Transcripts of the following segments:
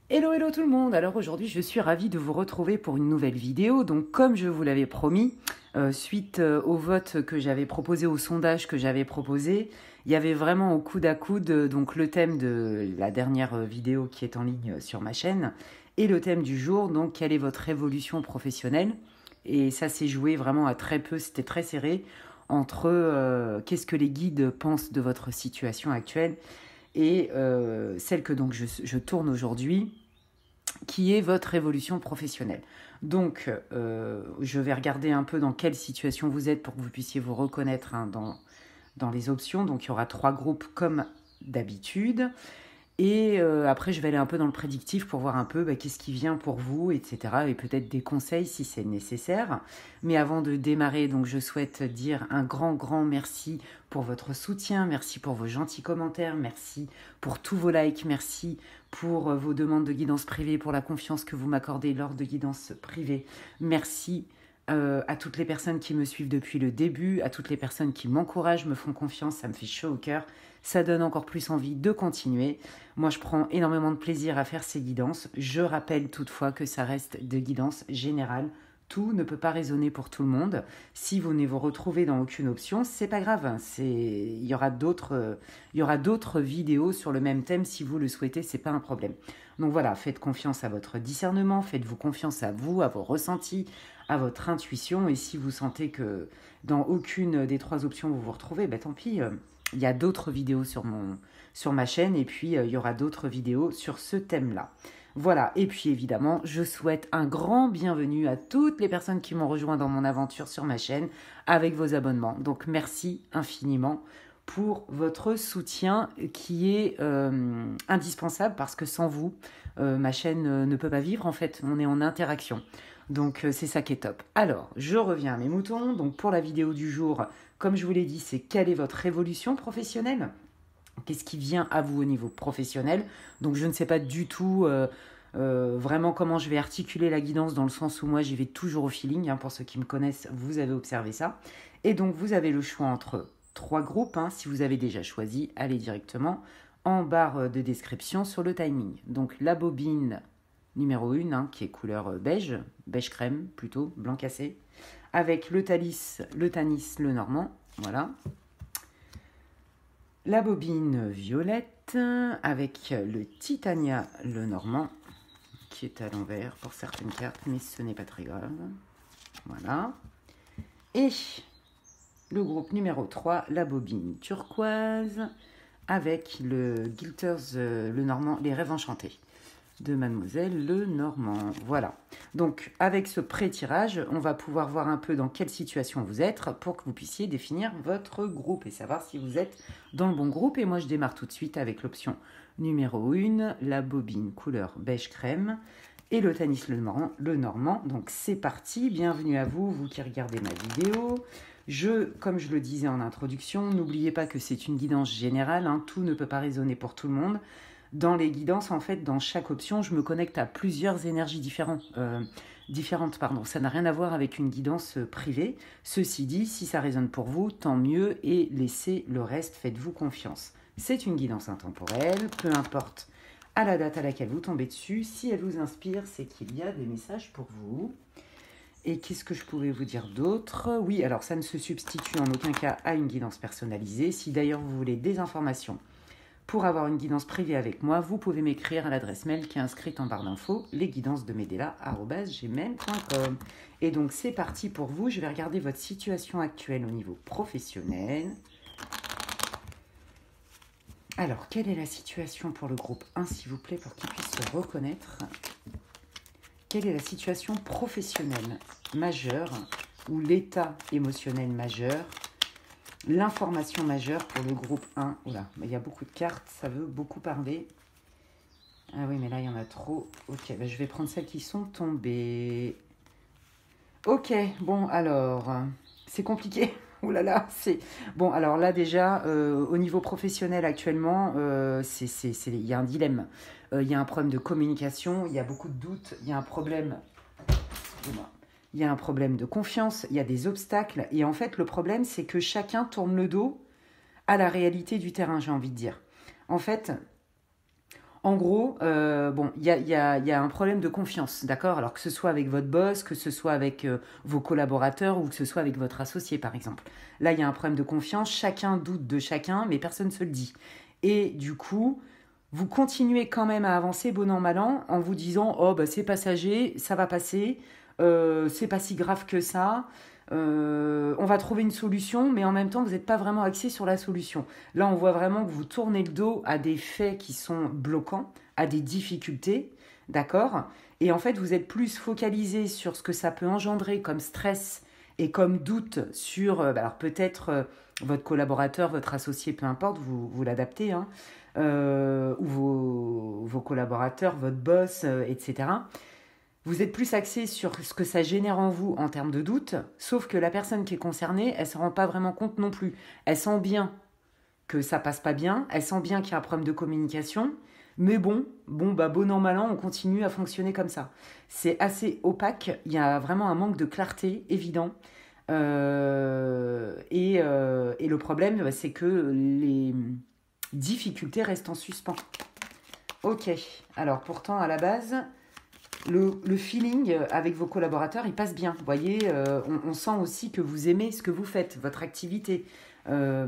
Hello, hello tout le monde. Alors aujourd'hui, je suis ravie de vous retrouver pour une nouvelle vidéo. Donc comme je vous l'avais promis, suite au vote que j'avais proposé, au sondage que j'avais proposé, il y avait vraiment au coude à coude donc le thème de la dernière vidéo qui est en ligne sur ma chaîne et le thème du jour, donc quelle est votre évolution professionnelle? Et ça s'est joué vraiment à très peu, c'était très serré entre qu'est-ce que les guides pensent de votre situation actuelle et celle que donc je tourne aujourd'hui, qui est votre évolution professionnelle. Donc, je vais regarder un peu dans quelle situation vous êtes pour que vous puissiez vous reconnaître dans les options. Donc, il y aura 3 groupes comme d'habitude. Et après, je vais aller un peu dans le prédictif pour voir un peu qu'est-ce qui vient pour vous, etc. Et peut-être des conseils si c'est nécessaire. Mais avant de démarrer, donc, je souhaite dire un grand merci pour votre soutien. Merci pour vos gentils commentaires. Merci pour tous vos likes. Merci pour vos demandes de guidance privée, pour la confiance que vous m'accordez lors de guidance privée. Merci à toutes les personnes qui me suivent depuis le début, à toutes les personnes qui m'encouragent, me font confiance, ça me fait chaud au cœur. Ça donne encore plus envie de continuer. Moi, je prends énormément de plaisir à faire ces guidances. Je rappelle toutefois que ça reste de guidance générale. Tout ne peut pas résonner pour tout le monde. Si vous ne vous retrouvez dans aucune option, c'est pas grave. Il y aura d'autres vidéos sur le même thème si vous le souhaitez, c'est pas un problème. Donc voilà, faites confiance à votre discernement, faites-vous confiance à vous, à vos ressentis, à votre intuition. Et si vous sentez que dans aucune des 3 options vous vous retrouvez, tant pis. Il y a d'autres vidéos sur ma chaîne et puis il y aura d'autres vidéos sur ce thème-là. Voilà, et puis évidemment, je souhaite un grand bienvenue à toutes les personnes qui m'ont rejoint dans mon aventure sur ma chaîne avec vos abonnements. Donc merci infiniment pour votre soutien qui est indispensable parce que sans vous, ma chaîne ne peut pas vivre en fait, on est en interaction. Donc c'est ça qui est top. Alors, je reviens à mes moutons. Donc pour la vidéo du jour, comme je vous l'ai dit, c'est quelle est votre évolution professionnelle? Qu'est-ce qui vient à vous au niveau professionnel? Donc je ne sais pas du tout vraiment comment je vais articuler la guidance dans le sens où moi j'y vais toujours au feeling. Pour ceux qui me connaissent, vous avez observé ça. Et donc vous avez le choix entre 3 groupes. Si vous avez déjà choisi, allez directement en barre de description sur le timing. Donc la bobine numéro 1, qui est couleur beige crème plutôt, blanc cassé, avec le Tanis, le normand, voilà. La bobine violette, avec le Titania, le normand, qui est à l'envers pour certaines cartes, mais ce n'est pas très grave. Voilà. Et le groupe numéro 3, la bobine turquoise, avec le Gilters, le normand, les rêves enchantés de Mademoiselle Lenormand. Voilà. Donc, avec ce pré-tirage, on va pouvoir voir un peu dans quelle situation vous êtes pour que vous puissiez définir votre groupe et savoir si vous êtes dans le bon groupe. Et moi, je démarre tout de suite avec l'option numéro 1, la bobine couleur beige crème et le Tanis le normand. Donc, c'est parti. Bienvenue à vous, vous qui regardez ma vidéo. Comme je le disais en introduction, n'oubliez pas que c'est une guidance générale. Tout ne peut pas résonner pour tout le monde. Dans les guidances, en fait, dans chaque option, je me connecte à plusieurs énergies différentes. Ça n'a rien à voir avec une guidance privée. Ceci dit, si ça résonne pour vous, tant mieux et laissez le reste, faites-vous confiance. C'est une guidance intemporelle, peu importe à la date à laquelle vous tombez dessus. Si elle vous inspire, c'est qu'il y a des messages pour vous. Et qu'est-ce que je pouvais vous dire d'autre? Oui, alors ça ne se substitue en aucun cas à une guidance personnalisée. Si d'ailleurs vous voulez des informations pour avoir une guidance privée avec moi, vous pouvez m'écrire à l'adresse mail qui est inscrite en barre d'infos, lesguidancesdemedela@gmail.com. Et donc c'est parti pour vous, je vais regarder votre situation actuelle au niveau professionnel. Alors, quelle est la situation pour le groupe 1, s'il vous plaît, pour qu'il puisse se reconnaître? Quelle est la situation professionnelle majeure ou l'état émotionnel majeur? L'information majeure pour le groupe 1. Oula, il y a beaucoup de cartes, ça veut beaucoup parler. Ah oui, mais là, il y en a trop. Ok, je vais prendre celles qui sont tombées. Ok, bon, alors, c'est compliqué. Ouh là là, c'est... Bon, alors là, déjà, au niveau professionnel, actuellement, il y a un dilemme. Il y a un problème de communication, il y a beaucoup de doutes, il y a un problème... Excusez-moi. Il y a un problème de confiance, il y a des obstacles. Et en fait, le problème, c'est que chacun tourne le dos à la réalité du terrain, j'ai envie de dire. En fait, En gros, bon, il y a un problème de confiance, d'accord? Alors que ce soit avec votre boss, que ce soit avec vos collaborateurs ou que ce soit avec votre associé, par exemple. Là, il y a un problème de confiance, chacun doute de chacun, mais personne ne se le dit. Et du coup, vous continuez quand même à avancer bon an mal an en vous disant, oh bah c'est passager, ça va passer, c'est pas si grave que ça. On va trouver une solution, mais en même temps, vous n'êtes pas vraiment axé sur la solution. Là, on voit vraiment que vous tournez le dos à des faits qui sont bloquants, à des difficultés, d'accord? Et en fait, vous êtes plus focalisé sur ce que ça peut engendrer comme stress et comme doute sur, alors peut-être votre collaborateur, votre associé, peu importe, vous l'adaptez, hein, ou vos collaborateurs, votre boss, etc. Vous êtes plus axé sur ce que ça génère en vous en termes de doute, sauf que la personne qui est concernée, elle ne se rend pas vraiment compte non plus. Elle sent bien que ça passe pas bien, elle sent bien qu'il y a un problème de communication, mais bah bon an mal an, on continue à fonctionner comme ça. C'est assez opaque, il y a vraiment un manque de clarté évident. Et le problème, bah, c'est que les difficultés restent en suspens. Ok, alors pourtant à la base, le feeling avec vos collaborateurs, il passe bien. Vous voyez, on sent aussi que vous aimez ce que vous faites, votre activité. Euh,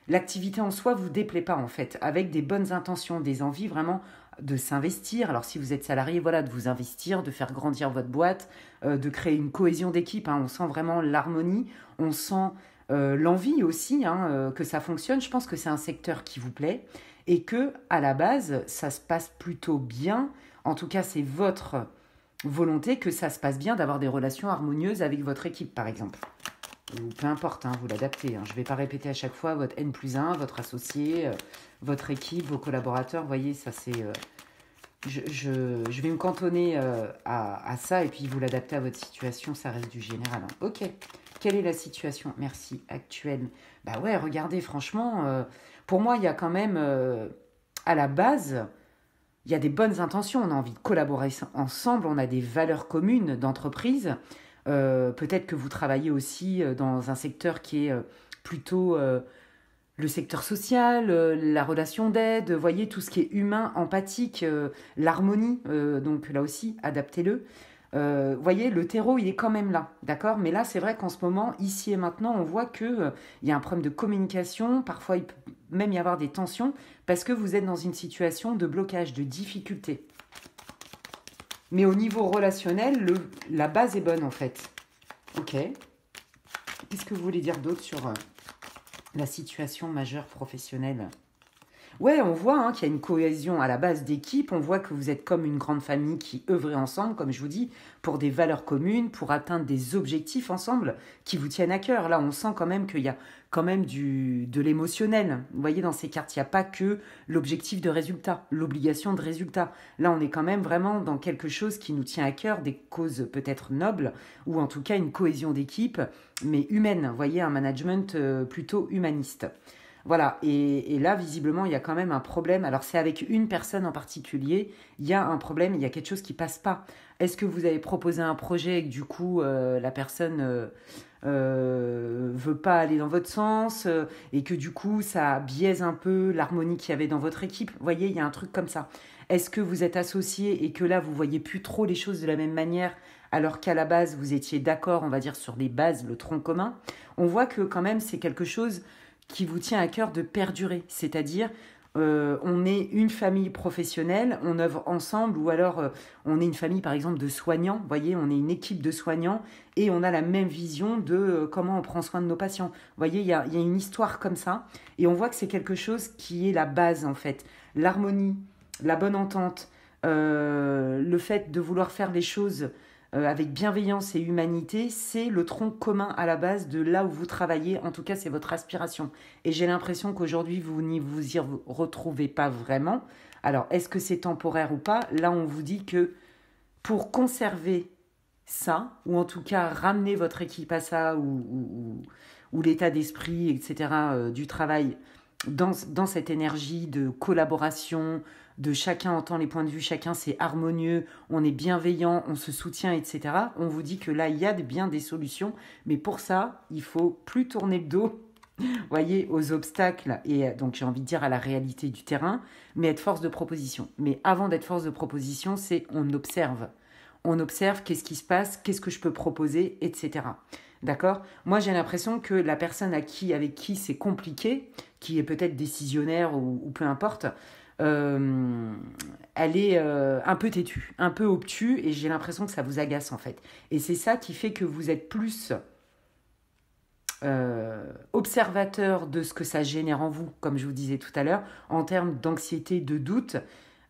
L'activité en soi vous déplaît pas en fait, avec des bonnes intentions, des envies vraiment de s'investir. Alors si vous êtes salarié, voilà, de vous investir, de faire grandir votre boîte, de créer une cohésion d'équipe. Hein. On sent vraiment l'harmonie, on sent l'envie aussi hein, que ça fonctionne. Je pense que c'est un secteur qui vous plaît et que à la base, ça se passe plutôt bien. En tout cas, c'est votre volonté que ça se passe bien, d'avoir des relations harmonieuses avec votre équipe, par exemple. Ou peu importe, hein, vous l'adaptez. Hein. Je ne vais pas répéter à chaque fois votre N+1, votre associé, votre équipe, vos collaborateurs. Vous voyez, ça c'est... je vais me cantonner à ça et puis vous l'adaptez à votre situation, ça reste du général. Hein. Ok, quelle est la situation? Merci, actuelle. Bah ouais, regardez, franchement, pour moi, il y a quand même, à la base, il y a des bonnes intentions. On a envie de collaborer ensemble, on a des valeurs communes d'entreprise. Peut-être que vous travaillez aussi dans un secteur qui est plutôt le secteur social, la relation d'aide, voyez, tout ce qui est humain, empathique, l'harmonie, donc là aussi, adaptez-le. Voyez, le terreau, il est quand même là, d'accord? Mais là, c'est vrai qu'en ce moment, ici et maintenant, on voit qu'il y a un problème de communication, parfois il peut même y avoir des tensions, parce que vous êtes dans une situation de blocage, de difficulté. Mais au niveau relationnel, la base est bonne en fait. Ok. Qu'est-ce que vous voulez dire d'autre sur la situation majeure professionnelle? Ouais, on voit hein, qu'il y a une cohésion à la base d'équipe. On voit que vous êtes comme une grande famille qui œuvre ensemble, comme je vous dis, pour des valeurs communes, pour atteindre des objectifs ensemble qui vous tiennent à cœur. Là, on sent quand même qu'il y a quand même de l'émotionnel. Vous voyez, dans ces cartes, il n'y a pas que l'objectif de résultat, l'obligation de résultat. Là, on est quand même vraiment dans quelque chose qui nous tient à cœur, des causes peut-être nobles, ou en tout cas une cohésion d'équipe, mais humaine. Vous voyez, un management plutôt humaniste. Voilà, et là, visiblement, il y a quand même un problème. Alors, c'est avec une personne en particulier, il y a un problème, il y a quelque chose qui passe pas. Est-ce que vous avez proposé un projet et que du coup, la personne veut pas aller dans votre sens et que du coup, ça biaise un peu l'harmonie qu'il y avait dans votre équipe? Vous voyez, il y a un truc comme ça. Est-ce que vous êtes associé et que là, vous voyez plus trop les choses de la même manière alors qu'à la base, vous étiez d'accord, on va dire, sur les bases, le tronc commun? On voit que quand même, c'est quelque chose qui vous tient à cœur de perdurer, c'est-à-dire on est une famille professionnelle, on œuvre ensemble, ou alors on est une famille par exemple de soignants, vous voyez, on est une équipe de soignants et on a la même vision de comment on prend soin de nos patients. Vous voyez, il y a une histoire comme ça et on voit que c'est quelque chose qui est la base en fait, l'harmonie, la bonne entente, le fait de vouloir faire les choses avec bienveillance et humanité, c'est le tronc commun à la base de là où vous travaillez. En tout cas, c'est votre aspiration. Et j'ai l'impression qu'aujourd'hui, vous n'y vous y retrouvez pas vraiment. Alors, est-ce que c'est temporaire ou pas? Là, on vous dit que pour conserver ça, ou en tout cas ramener votre équipe à ça, ou l'état d'esprit, etc., du travail, dans cette énergie de collaboration, de chacun entend les points de vue, chacun c'est harmonieux, on est bienveillant, on se soutient, etc. On vous dit que là, il y a bien des solutions, mais pour ça, il faut plus tourner le dos voyez, aux obstacles et donc j'ai envie de dire à la réalité du terrain, mais être force de proposition. Mais avant d'être force de proposition, c'est on observe. On observe qu'est-ce qui se passe, qu'est-ce que je peux proposer, etc. D'accord? Moi, j'ai l'impression que la personne avec qui c'est compliqué, qui est peut-être décisionnaire ou peu importe, elle est un peu têtue, un peu obtuse, et j'ai l'impression que ça vous agace en fait. Et c'est ça qui fait que vous êtes plus observateur de ce que ça génère en vous, comme je vous disais tout à l'heure, en termes d'anxiété, de doute.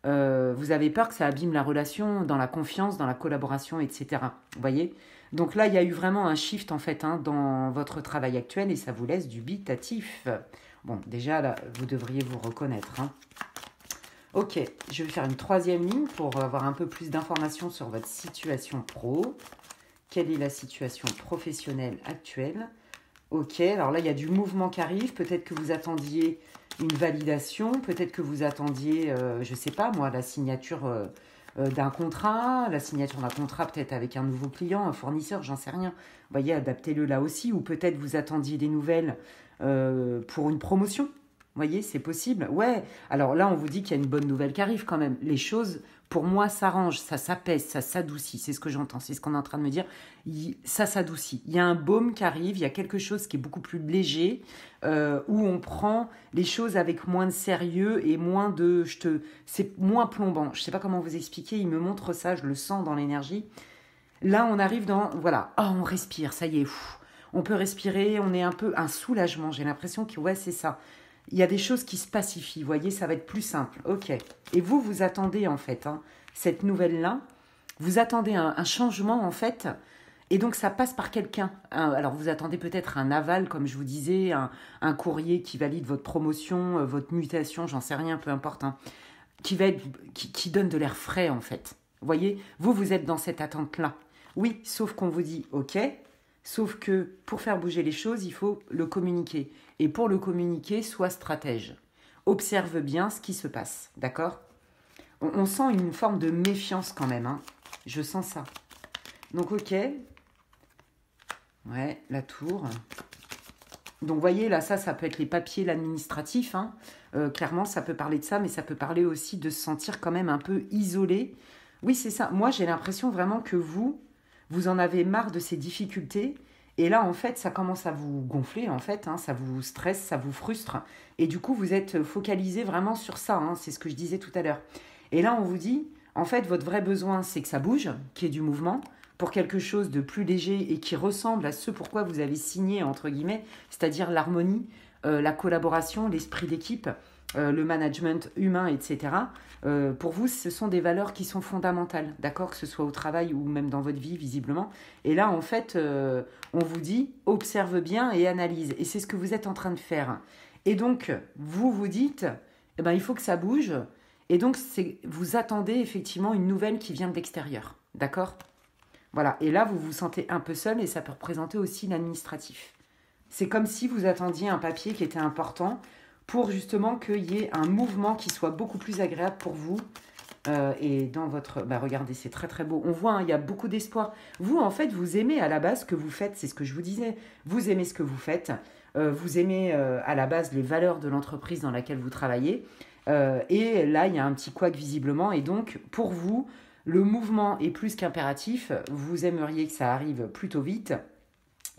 Vous avez peur que ça abîme la relation, dans la confiance, dans la collaboration, etc. Vous voyez? Donc là, il y a eu vraiment un shift en fait dans votre travail actuel et ça vous laisse dubitatif. Bon, déjà là, vous devriez vous reconnaître. Ok, je vais faire une troisième ligne pour avoir un peu plus d'informations sur votre situation pro. Quelle est la situation professionnelle actuelle? Ok, alors là, il y a du mouvement qui arrive. Peut-être que vous attendiez une validation. Peut-être que vous attendiez, je ne sais pas moi, la signature d'un contrat. La signature d'un contrat peut-être avec un nouveau client, un fournisseur, j'en sais rien. Vous voyez, adaptez-le là aussi. Ou peut-être vous attendiez des nouvelles pour une promotion. Vous voyez, c'est possible. Ouais, alors là, on vous dit qu'il y a une bonne nouvelle qui arrive quand même. Les choses, pour moi, s'arrangent, ça s'apaise, ça s'adoucit. C'est ce que j'entends, c'est ce qu'on est en train de me dire. Ça s'adoucit. Il y a un baume qui arrive, il y a quelque chose qui est beaucoup plus léger, où on prend les choses avec moins de sérieux et moins de... C'est moins plombant. Je ne sais pas comment vous expliquer, il me montre ça, je le sens dans l'énergie. Là, on arrive dans... Voilà, oh, on respire, ça y est. On peut respirer, on est un peu... Un soulagement, j'ai l'impression que, ouais, c'est ça. Il y a des choses qui se pacifient, vous voyez, ça va être plus simple. Ok. Et vous attendez en fait, cette nouvelle-là, vous attendez un changement en fait, et donc ça passe par quelqu'un. Alors vous attendez peut-être un aval, comme je vous disais, un courrier qui valide votre promotion, votre mutation, j'en sais rien, peu importe, qui donne de l'air frais en fait. Vous voyez, vous êtes dans cette attente-là. Oui, sauf qu'on vous dit, ok, sauf que pour faire bouger les choses, il faut le communiquer. Et pour le communiquer, sois stratège. Observe bien ce qui se passe, d'accord? On sent une forme de méfiance quand même, Je sens ça. Donc, ok. Ouais, la tour. Donc, vous voyez, là, ça peut être les papiers, l'administratif. Clairement, ça peut parler de ça, mais ça peut parler aussi de se sentir quand même un peu isolé. Oui, c'est ça. Moi, j'ai l'impression vraiment que vous en avez marre de ces difficultés. Et là, en fait, ça commence à vous gonfler, en fait. Ça vous stresse, ça vous frustre. Et du coup, vous êtes focalisé vraiment sur ça. C'est ce que je disais tout à l'heure. Et là, on vous dit, en fait, votre vrai besoin, c'est que ça bouge, qu'il y ait du mouvement, pour quelque chose de plus léger et qui ressemble à ce pourquoi vous avez signé, entre guillemets, c'est-à-dire l'harmonie, la collaboration, l'esprit d'équipe, le management humain, etc. Pour vous, ce sont des valeurs qui sont fondamentales, d'accord, que ce soit au travail ou même dans votre vie, visiblement. Et là, en fait, on vous dit, observe bien et analyse. Et c'est ce que vous êtes en train de faire. Et donc, vous dites, eh ben, il faut que ça bouge. Et donc, vous attendez effectivement une nouvelle qui vient de l'extérieur, d'accord? Voilà. Et là, vous vous sentez un peu seul et ça peut représenter aussi l'administratif. C'est comme si vous attendiez un papier qui était important pour justement qu'il y ait un mouvement qui soit beaucoup plus agréable pour vous. Et dans votre... regardez, c'est très très beau. On voit, il y a beaucoup d'espoir. Vous, en fait, vous aimez à la base ce que vous faites. C'est ce que je vous disais. Vous aimez ce que vous faites. Vous aimez à la base les valeurs de l'entreprise dans laquelle vous travaillez. Et là, il y a un petit couac visiblement. Et donc, pour vous, le mouvement est plus qu'impératif. Vous aimeriez que ça arrive plutôt vite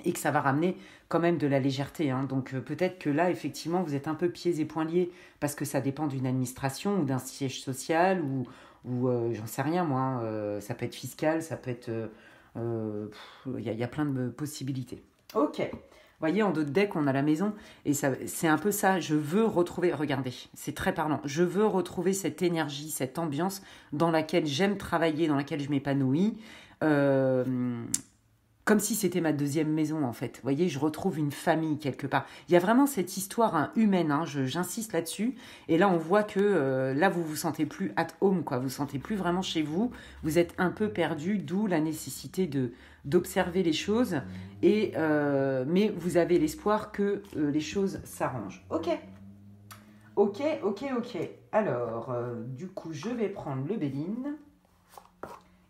et que ça va ramener quand même de la légèreté. Donc peut-être que là, effectivement, vous êtes un peu pieds et poings liés parce que ça dépend d'une administration ou d'un siège social ou j'en sais rien, moi. Ça peut être fiscal, ça peut être... y a plein de possibilités. Ok. Vous voyez, en dos de deck, on a la maison. Et c'est un peu ça. Je veux retrouver... Regardez, c'est très parlant. Je veux retrouver cette énergie, cette ambiance dans laquelle j'aime travailler, dans laquelle je m'épanouis. Comme si c'était ma deuxième maison, en fait. Vous voyez, je retrouve une famille quelque part. Il y a vraiment cette histoire humaine, j'insiste là-dessus. Et là, on voit que là, vous vous sentez plus at home, quoi. Vous vous sentez plus vraiment chez vous. Vous êtes un peu perdu, d'où la nécessité d'observer les choses. Mais vous avez l'espoir que les choses s'arrangent. Ok. Alors, du coup, je vais prendre le Béline.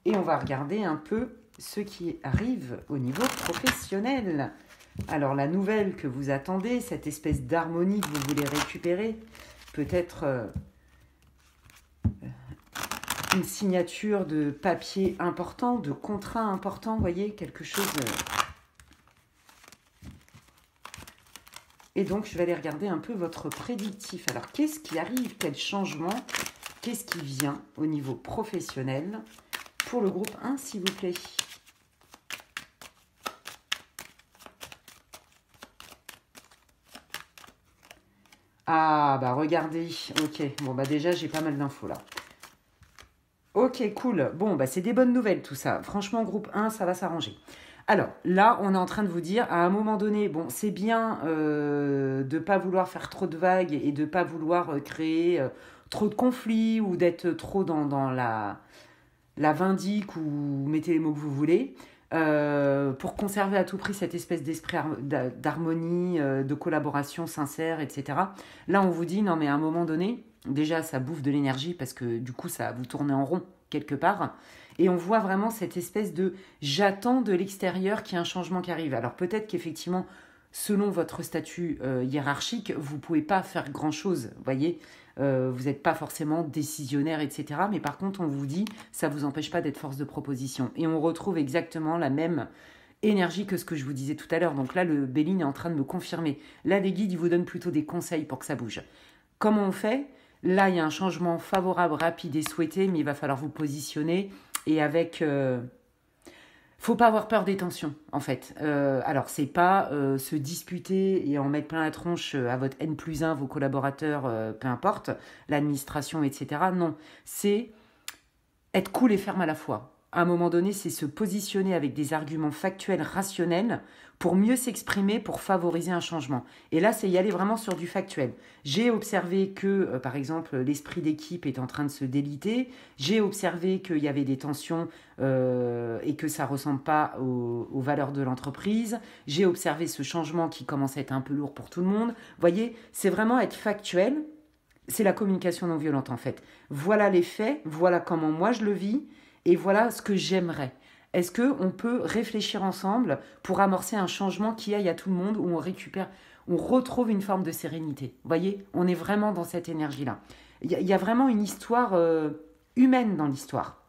Et on va regarder un peu ce qui arrive au niveau professionnel. Alors, la nouvelle que vous attendez, cette espèce d'harmonie que vous voulez récupérer, peut-être une signature de papier important, de contrat important, vous voyez, quelque chose... Et donc, je vais aller regarder un peu votre prédictif. Alors, qu'est-ce qui arrive? Quel changement? Qu'est-ce qui vient au niveau professionnel pour le groupe 1, s'il vous plaît? Ah, bah regardez. Ok, bon, bah déjà, j'ai pas mal d'infos là. Ok, cool. Bon, bah c'est des bonnes nouvelles tout ça. Franchement, groupe 1, ça va s'arranger. Alors, là, on est en train de vous dire, à un moment donné, bon, c'est bien de ne pas vouloir faire trop de vagues et de ne pas vouloir créer trop de conflits ou d'être trop dans la vindique ou mettez les mots que vous voulez, pour conserver à tout prix cette espèce d'esprit d'harmonie, de collaboration sincère, etc. Là, on vous dit, non, mais à un moment donné, déjà, ça bouffe de l'énergie parce que du coup, ça vous tourne en rond quelque part. Et on voit vraiment cette espèce de j'attends de l'extérieur qu'il y ait un changement qui arrive. Alors peut-être qu'effectivement, selon votre statut hiérarchique, vous ne pouvez pas faire grand-chose, vous voyez. Vous n'êtes pas forcément décisionnaire, etc. Mais par contre, on vous dit, ça ne vous empêche pas d'être force de proposition. Et on retrouve exactement la même énergie que ce que je vous disais tout à l'heure. Donc là, le Béline est en train de me confirmer. Là, les guides, ils vous donnent plutôt des conseils pour que ça bouge. Comment on fait? Là, il y a un changement favorable, rapide et souhaité, mais il va falloir vous positionner et avec... faut pas avoir peur des tensions, en fait. Alors, c'est pas se disputer et en mettre plein la tronche à votre N+1, vos collaborateurs, peu importe, l'administration, etc. Non, c'est être cool et ferme à la fois. À un moment donné, c'est se positionner avec des arguments factuels, rationnels, pour mieux s'exprimer, pour favoriser un changement. Et là, c'est y aller vraiment sur du factuel. J'ai observé que, par exemple, l'esprit d'équipe est en train de se déliter. J'ai observé qu'il y avait des tensions et que ça ne ressemble pas aux valeurs de l'entreprise. J'ai observé ce changement qui commence à être un peu lourd pour tout le monde. Vous voyez, c'est vraiment être factuel. C'est la communication non violente, en fait. Voilà les faits, voilà comment moi je le vis. Et voilà ce que j'aimerais. Est-ce qu'on peut réfléchir ensemble pour amorcer un changement qui aille à tout le monde, où on retrouve une forme de sérénité? Vous voyez, on est vraiment dans cette énergie-là. Il y a vraiment une histoire humaine dans l'histoire.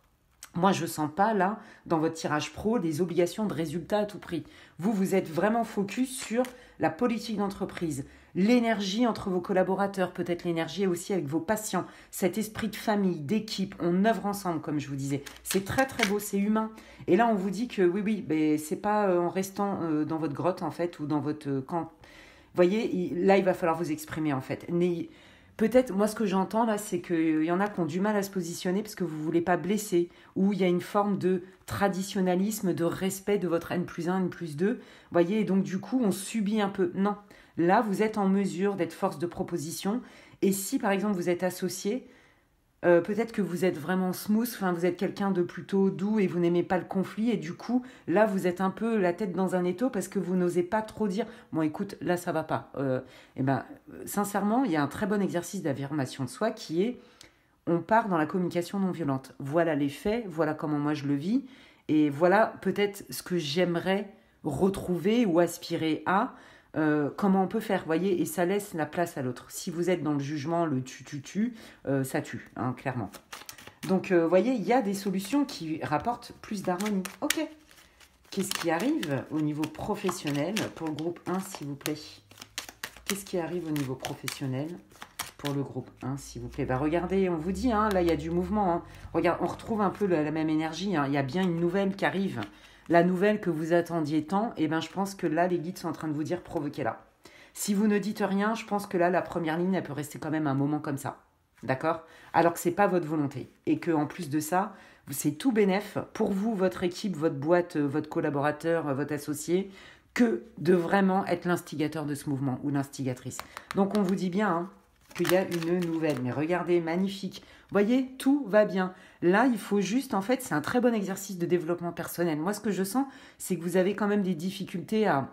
Moi, je ne sens pas, là, dans votre tirage pro, des obligations de résultat à tout prix. Vous êtes vraiment focus sur la politique d'entreprise, l'énergie entre vos collaborateurs, peut-être l'énergie aussi avec vos patients, cet esprit de famille, d'équipe, on œuvre ensemble, comme je vous disais. C'est très, très beau, c'est humain. Et là, on vous dit que oui, mais c'est pas en restant dans votre grotte, en fait, ou dans votre camp. Vous voyez, là, il va falloir vous exprimer, en fait. Peut-être, moi, ce que j'entends là, c'est qu'il y en a qui ont du mal à se positionner parce que vous ne voulez pas blesser, ou il y a une forme de traditionnalisme, de respect de votre N+1, N+2. Vous voyez, et donc du coup, on subit un peu. Non, là, vous êtes en mesure d'être force de proposition. Et si, par exemple, vous êtes associé, peut-être que vous êtes vraiment smooth, enfin, vous êtes quelqu'un de plutôt doux et vous n'aimez pas le conflit. Et du coup, là, vous êtes un peu la tête dans un étau parce que vous n'osez pas trop dire « Bon, écoute, là, ça va pas. » Sincèrement, il y a un très bon exercice d'affirmation de soi qui est « On part dans la communication non violente. Voilà les faits, voilà comment moi je le vis. Et voilà peut-être ce que j'aimerais retrouver ou aspirer à. » comment on peut faire, voyez, et ça laisse la place à l'autre. Si vous êtes dans le jugement, le tu, ça tue, hein, clairement. Donc, voyez, il y a des solutions qui rapportent plus d'harmonie. Ok. Qu'est-ce qui arrive au niveau professionnel pour le groupe 1, s'il vous plaît? Qu'est-ce qui arrive au niveau professionnel pour le groupe 1, s'il vous plaît? Bah, regardez, on vous dit, hein, là, il y a du mouvement. Hein. Regarde, on retrouve un peu la même énergie. Hein. Il y a bien une nouvelle qui arrive. La nouvelle que vous attendiez tant, et ben je pense que là, les guides sont en train de vous dire provoquez-la. Si vous ne dites rien, je pense que là, la première ligne, elle peut rester quand même un moment comme ça. D'accord? Alors que ce n'est pas votre volonté. Et qu'en plus de ça, c'est tout bénef pour vous, votre équipe, votre boîte, votre collaborateur, votre associé, que de vraiment être l'instigateur de ce mouvement ou l'instigatrice. Donc on vous dit bien hein, qu'il y a une nouvelle. Mais regardez, magnifique. Voyez, tout va bien. Là, il faut juste, en fait, c'est un très bon exercice de développement personnel. Moi, ce que je sens, c'est que vous avez quand même des difficultés à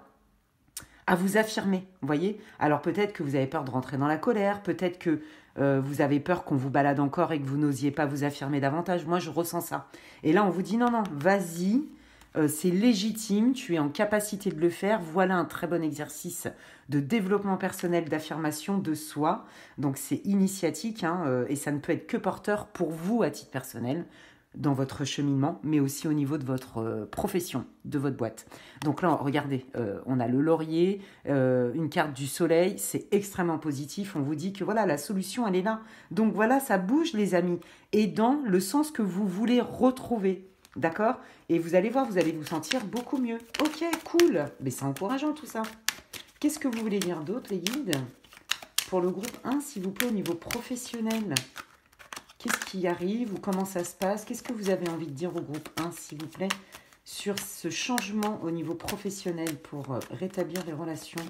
vous affirmer, vous voyez. Alors peut-être que vous avez peur de rentrer dans la colère, peut-être que vous avez peur qu'on vous balade encore et que vous n'osiez pas vous affirmer davantage. Moi, je ressens ça. Et là, on vous dit non, vas-y, c'est légitime, tu es en capacité de le faire. Voilà un très bon exercice de développement personnel, d'affirmation de soi. Donc c'est initiatique hein, et ça ne peut être que porteur pour vous à titre personnel dans votre cheminement, mais aussi au niveau de votre profession, de votre boîte. Donc là, regardez, on a le laurier, une carte du soleil, c'est extrêmement positif. On vous dit que voilà, la solution, elle est là. Donc voilà, ça bouge les amis, et dans le sens que vous voulez retrouver. D'accord? Et vous allez voir, vous allez vous sentir beaucoup mieux. Ok, cool. Mais c'est encourageant tout ça. Qu'est-ce que vous voulez dire d'autre, les guides? Pour le groupe 1, s'il vous plaît, au niveau professionnel. Qu'est-ce qui arrive ou comment ça se passe? Qu'est-ce que vous avez envie de dire au groupe 1, s'il vous plaît, sur ce changement au niveau professionnel pour rétablir les relations?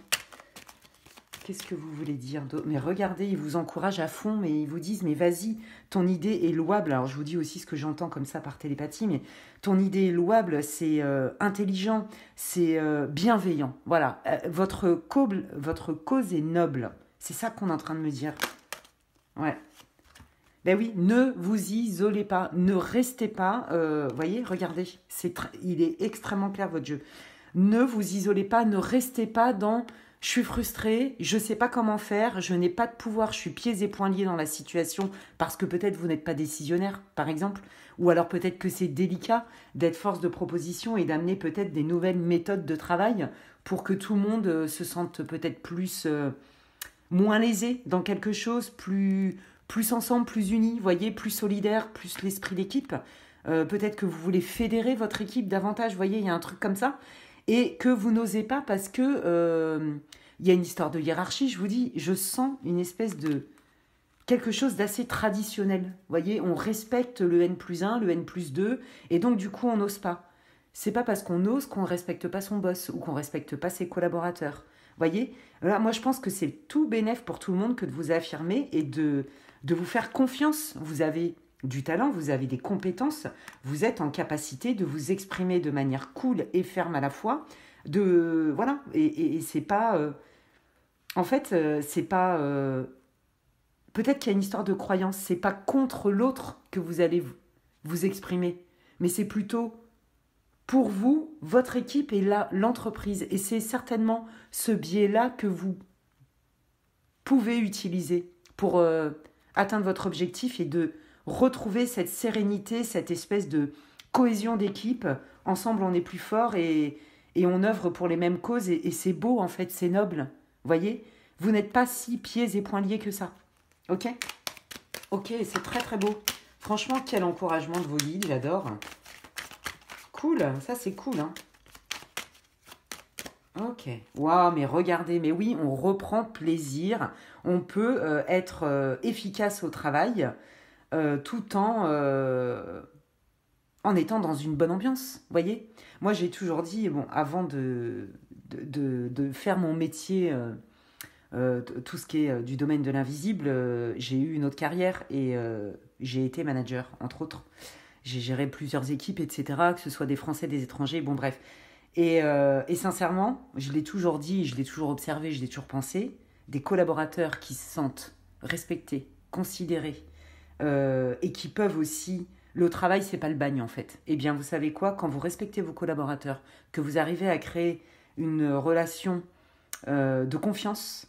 Qu'est-ce que vous voulez dire d'autre? Mais regardez, ils vous encouragent à fond, mais ils vous disent, mais vas-y, ton idée est louable. Alors, je vous dis aussi ce que j'entends comme ça par télépathie, mais ton idée est louable, c'est intelligent, c'est bienveillant. Voilà, votre cause est noble. C'est ça qu'on est en train de me dire. Ouais. Ben oui, ne vous isolez pas, ne restez pas, voyez, regardez, il est extrêmement clair votre jeu. Ne vous isolez pas, ne restez pas dans « je suis frustrée, je ne sais pas comment faire, je n'ai pas de pouvoir, je suis pieds et poings liés dans la situation parce que peut-être vous n'êtes pas décisionnaire, par exemple. Ou alors peut-être que c'est délicat d'être force de proposition et d'amener peut-être des nouvelles méthodes de travail pour que tout le monde se sente peut-être moins lésé dans quelque chose, plus ensemble, plus unis, voyez, plus solidaire, plus l'esprit d'équipe. Peut-être que vous voulez fédérer votre équipe davantage, voyez, il y a un truc comme ça. Et que vous n'osez pas parce que y a une histoire de hiérarchie, je vous dis, je sens une espèce de quelque chose d'assez traditionnel. Voyez, on respecte le N+1, le N+2, et donc du coup on n'ose pas. C'est pas parce qu'on ose qu'on ne respecte pas son boss ou qu'on ne respecte pas ses collaborateurs. Voyez, là, moi je pense que c'est tout bénef pour tout le monde que de vous affirmer et de vous faire confiance. Vous avez du talent, vous avez des compétences, vous êtes en capacité de vous exprimer de manière cool et ferme à la fois. Voilà, et c'est pas... en fait, c'est pas... peut-être qu'il y a une histoire de croyance, c'est pas contre l'autre que vous allez vous exprimer, mais c'est plutôt pour vous, votre équipe et l'entreprise. Et c'est certainement ce biais-là que vous pouvez utiliser pour atteindre votre objectif et de retrouver cette sérénité, cette espèce de cohésion d'équipe. Ensemble, on est plus fort et on œuvre pour les mêmes causes. Et c'est beau, en fait, c'est noble. Voyez, vous n'êtes pas si pieds et poings liés que ça. Ok? Ok, c'est très très beau. Franchement, quel encouragement de vos guides, j'adore. Cool, ça c'est cool, hein. Ok. Waouh, mais regardez, mais oui, on reprend plaisir. On peut être efficace au travail tout en étant dans une bonne ambiance, voyez. Moi, j'ai toujours dit, bon, avant de faire mon métier, tout ce qui est du domaine de l'invisible, j'ai eu une autre carrière et j'ai été manager, entre autres. J'ai géré plusieurs équipes, etc., que ce soit des Français, des étrangers, bon bref. Et sincèrement, je l'ai toujours dit, je l'ai toujours observé, je l'ai toujours pensé, des collaborateurs qui se sentent respectés, considérés, et qui peuvent aussi... Le travail, c'est pas le bagne, en fait. Eh bien, vous savez quoi? Quand vous respectez vos collaborateurs, que vous arrivez à créer une relation de confiance,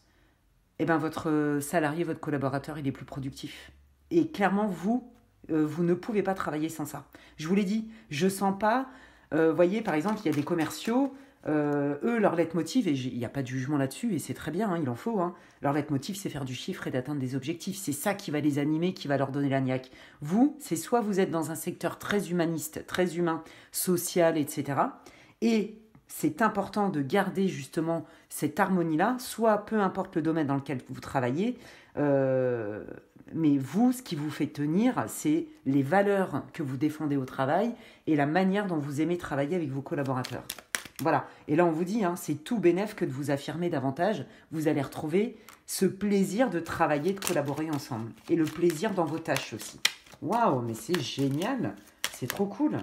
eh bien, votre salarié, votre collaborateur, il est plus productif. Et clairement, vous ne pouvez pas travailler sans ça. Je vous l'ai dit, je sens pas... voyez, par exemple, il y a des commerciaux, eux, leur leitmotiv, et il n'y a pas de jugement là-dessus, et c'est très bien, hein, il en faut, hein, leur leitmotiv, c'est faire du chiffre et d'atteindre des objectifs. C'est ça qui va les animer, qui va leur donner la niaque. Vous, c'est soit vous êtes dans un secteur très humaniste, très humain, social, etc., et c'est important de garder justement cette harmonie-là, soit peu importe le domaine dans lequel vous travaillez, mais vous, ce qui vous fait tenir, c'est les valeurs que vous défendez au travail et la manière dont vous aimez travailler avec vos collaborateurs. Voilà. Et là, on vous dit, hein, c'est tout bénef que de vous affirmer davantage. Vous allez retrouver ce plaisir de travailler, de collaborer ensemble. Et le plaisir dans vos tâches aussi. Waouh, mais c'est génial. C'est trop cool.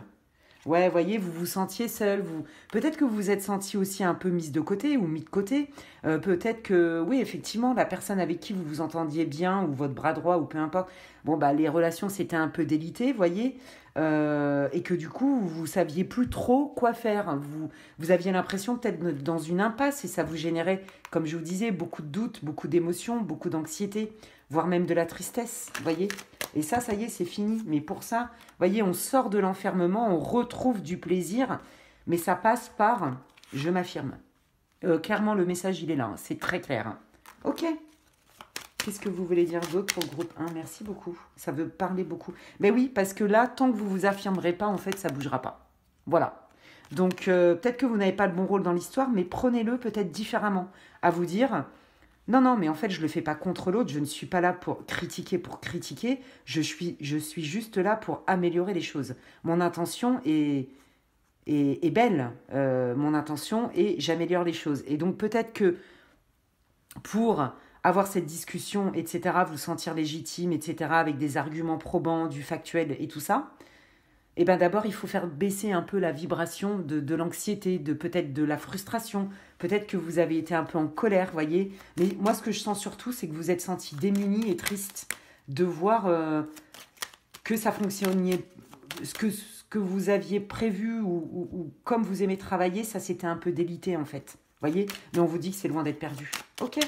Ouais, voyez, vous vous sentiez seul. Peut-être que vous vous êtes senti aussi un peu mise de côté ou mis de côté. Peut-être que, oui, effectivement, la personne avec qui vous vous entendiez bien ou votre bras droit ou peu importe, bon, bah, les relations s'étaient un peu délitées, voyez. Et que du coup, vous saviez plus trop quoi faire. Vous aviez l'impression peut-être d'être dans une impasse et ça vous générait, comme je vous disais, beaucoup de doutes, beaucoup d'émotions, beaucoup d'anxiété, voire même de la tristesse, voyez. Et ça y est, c'est fini. Mais pour ça, voyez, on sort de l'enfermement, on retrouve du plaisir, mais ça passe par je m'affirme. Clairement, le message, il est là. Hein, c'est très clair. Hein. Ok. Qu'est-ce que vous voulez dire d'autre pour le groupe 1? Merci beaucoup. Ça veut parler beaucoup. Mais oui, parce que là, tant que vous vous affirmerez pas, en fait, ça bougera pas. Voilà. Donc, peut-être que vous n'avez pas le bon rôle dans l'histoire, mais prenez-le peut-être différemment. À vous dire, non, non, mais en fait, je ne le fais pas contre l'autre. Je ne suis pas là pour critiquer pour critiquer. Je suis juste là pour améliorer les choses. Mon intention est belle. Mon intention est j'améliore les choses. Et donc, peut-être que pour avoir cette discussion, etc., vous sentir légitime, etc., avec des arguments probants, du factuel et tout ça, eh bien d'abord, il faut faire baisser un peu la vibration de l'anxiété, de peut-être de la frustration. Peut-être que vous avez été un peu en colère, voyez. Mais moi, ce que je sens surtout, c'est que vous êtes senti démuni et triste de voir que ça fonctionnait, ce que vous aviez prévu ou comme vous aimez travailler, ça s'était un peu délité en fait. Voyez. Mais on vous dit que c'est loin d'être perdu. Ok.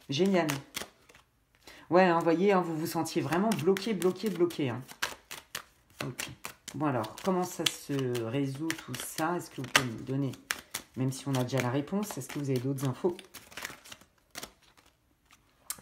Génial. Ouais, hein, voyez, hein, vous vous sentiez vraiment bloqué. Hein. Ok. Bon alors, comment ça se résout tout ça? Est-ce que vous pouvez me donner, même si on a déjà la réponse, est-ce que vous avez d'autres infos?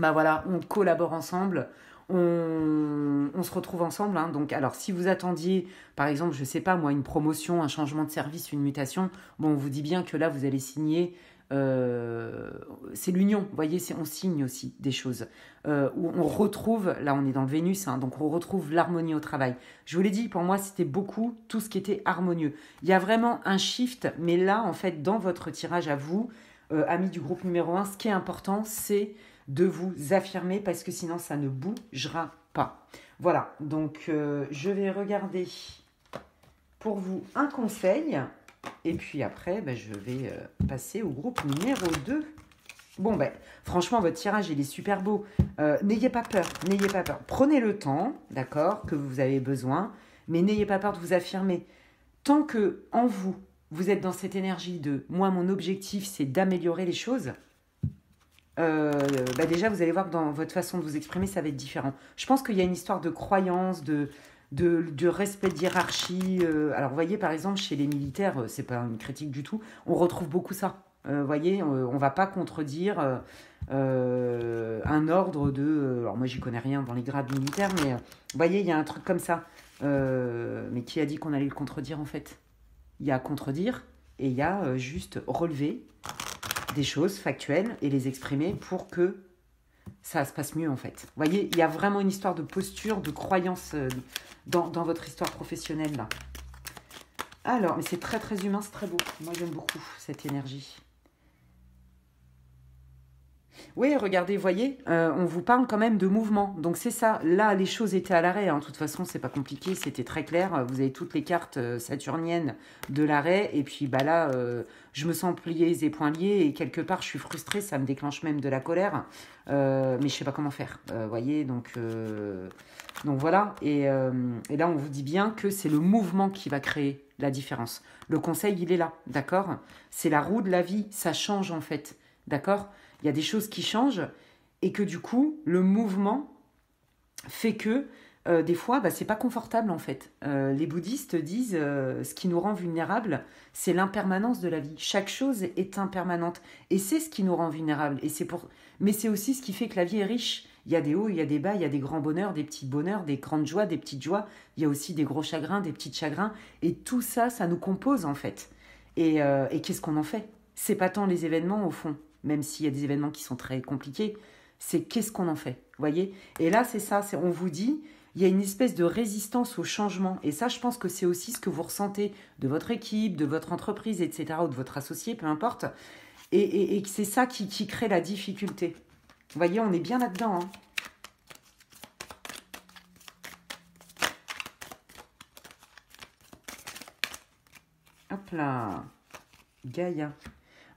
Bah voilà, on collabore ensemble, on se retrouve ensemble. Hein. Donc, alors, si vous attendiez, par exemple, je sais pas moi, une promotion, un changement de service, une mutation, bon, on vous dit bien que là, vous allez signer. C'est l'union, vous voyez, on signe aussi des choses. Où on retrouve, là on est dans le Vénus, hein, donc on retrouve l'harmonie au travail. Je vous l'ai dit, pour moi, c'était beaucoup tout ce qui était harmonieux. Il y a vraiment un shift, mais là, en fait, dans votre tirage à vous, amis du groupe numéro 1, ce qui est important, c'est de vous affirmer parce que sinon ça ne bougera pas. Voilà, donc je vais regarder pour vous un conseil et puis après je vais passer au groupe numéro 2. Bon franchement votre tirage il est super beau. N'ayez pas peur. Prenez le temps, d'accord, que vous avez besoin, mais n'ayez pas peur de vous affirmer. Tant que en vous, vous êtes dans cette énergie de moi mon objectif c'est d'améliorer les choses. Déjà, vous allez voir que dans votre façon de vous exprimer, ça va être différent. Je pense qu'il y a une histoire de croyance, de respect de hiérarchie. Alors, vous voyez, par exemple, chez les militaires, c'est pas une critique du tout, on retrouve beaucoup ça. Vous voyez, on va pas contredire un ordre de... alors, moi, j'y connais rien dans les grades militaires, mais vous voyez, il y a un truc comme ça. Mais qui a dit qu'on allait le contredire, en fait? Il y a contredire et il y a juste relever des choses factuelles et les exprimer pour que ça se passe mieux en fait. Vous voyez, il y a vraiment une histoire de posture, de croyance dans votre histoire professionnelle là. Alors, mais c'est très très humain, c'est très beau. Moi j'aime beaucoup cette énergie. Oui, regardez, voyez, on vous parle quand même de mouvement. Donc c'est ça, là les choses étaient à l'arrêt. Hein. De toute façon, c'est pas compliqué, c'était très clair. Vous avez toutes les cartes saturniennes de l'arrêt. Et puis là, je me sens pliée et poings liés. Et quelque part, je suis frustrée, ça me déclenche même de la colère. Mais je sais pas comment faire, voyez, donc voilà. Et là, on vous dit bien que c'est le mouvement qui va créer la différence. Le conseil, il est là, d'accord? C'est la roue de la vie, ça change en fait, d'accord? Il y a des choses qui changent et que du coup, le mouvement fait que des fois, c'est pas confortable en fait. Les bouddhistes disent ce qui nous rend vulnérables, c'est l'impermanence de la vie. Chaque chose est impermanente et c'est ce qui nous rend vulnérables. Mais c'est aussi ce qui fait que la vie est riche. Il y a des hauts, il y a des bas, il y a des grands bonheurs, des petits bonheurs, des grandes joies, des petites joies. Il y a aussi des gros chagrins, des petits chagrins. Et tout ça, ça nous compose en fait. Et qu'est-ce qu'on en fait? C'est pas tant les événements au fond. Même s'il y a des événements qui sont très compliqués, c'est qu'est-ce qu'on en fait, voyez? Et là, c'est ça, on vous dit, il y a une espèce de résistance au changement. Et ça, je pense que c'est aussi ce que vous ressentez de votre équipe, de votre entreprise, etc., ou de votre associé, peu importe. Et c'est ça qui crée la difficulté. Vous voyez, on est bien là-dedans, hein. Hop là. Gaïa.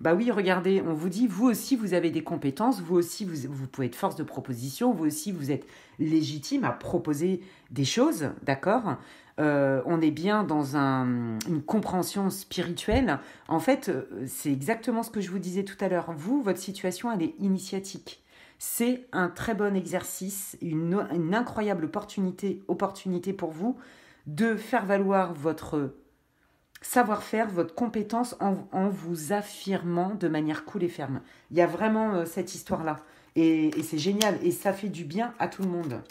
Bah oui, regardez, on vous dit, vous aussi, vous avez des compétences, vous aussi, vous pouvez être force de proposition, vous aussi, vous êtes légitime à proposer des choses, d'accord. On est bien dans une compréhension spirituelle. En fait, c'est exactement ce que je vous disais tout à l'heure. Vous, votre situation, elle est initiatique. C'est un très bon exercice, une incroyable opportunité pour vous de faire valoir votre savoir-faire, votre compétence en vous affirmant de manière cool et ferme. Il y a vraiment cette histoire-là. Et c'est génial. Et ça fait du bien à tout le monde.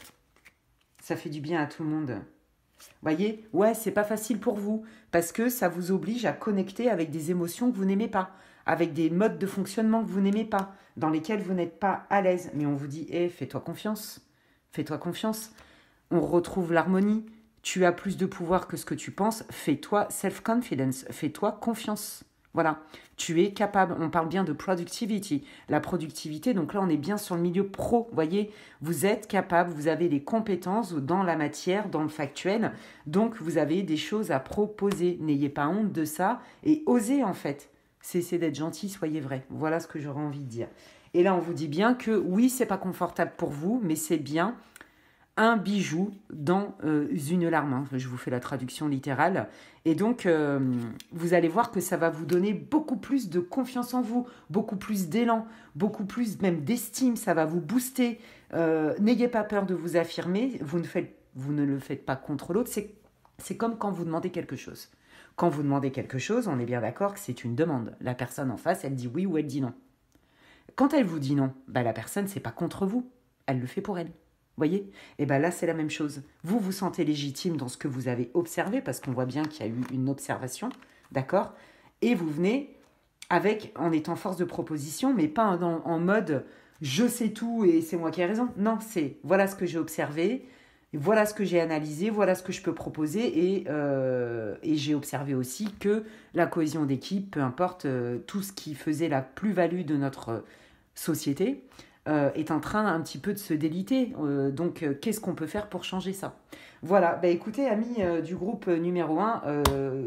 Ça fait du bien à tout le monde. Voyez, ouais, c'est pas facile pour vous. Parce que ça vous oblige à connecter avec des émotions que vous n'aimez pas. Avec des modes de fonctionnement que vous n'aimez pas. Dans lesquels vous n'êtes pas à l'aise. Mais on vous dit, fais-toi confiance. Fais-toi confiance. On retrouve l'harmonie. Tu as plus de pouvoir que ce que tu penses. Fais-toi self-confidence. Fais-toi confiance. Voilà. Tu es capable. On parle bien de productivity. La productivité, donc là, on est bien sur le milieu pro. Vous voyez, vous êtes capable, vous avez les compétences dans la matière, dans le factuel. Donc, vous avez des choses à proposer. N'ayez pas honte de ça et osez, en fait. Cessez d'être gentil, soyez vrai. Voilà ce que j'aurais envie de dire. Et là, on vous dit bien que oui, c'est pas confortable pour vous, mais c'est bien un bijou dans une larme. Hein. Je vous fais la traduction littérale. Et donc, vous allez voir que ça va vous donner beaucoup plus de confiance en vous, beaucoup plus d'élan, beaucoup plus même d'estime. Ça va vous booster. N'ayez pas peur de vous affirmer. Vous ne le faites pas contre l'autre. C'est comme quand vous demandez quelque chose. Quand vous demandez quelque chose, on est bien d'accord que c'est une demande. La personne en face, elle dit oui ou elle dit non. Quand elle vous dit non, bah, la personne, c'est pas contre vous. Elle le fait pour elle. Voyez? Et bien là, c'est la même chose. Vous vous sentez légitime dans ce que vous avez observé, parce qu'on voit bien qu'il y a eu une observation, d'accord? Et vous venez en étant force de proposition, mais pas en mode « je sais tout et c'est moi qui ai raison ». Non, c'est « voilà ce que j'ai observé, voilà ce que j'ai analysé, voilà ce que je peux proposer ». Et j'ai observé aussi que la cohésion d'équipe, peu importe, tout ce qui faisait la plus-value de notre société, est en train un petit peu de se déliter. Donc, qu'est-ce qu'on peut faire pour changer ça? Voilà, bah, écoutez, amis du groupe numéro 1,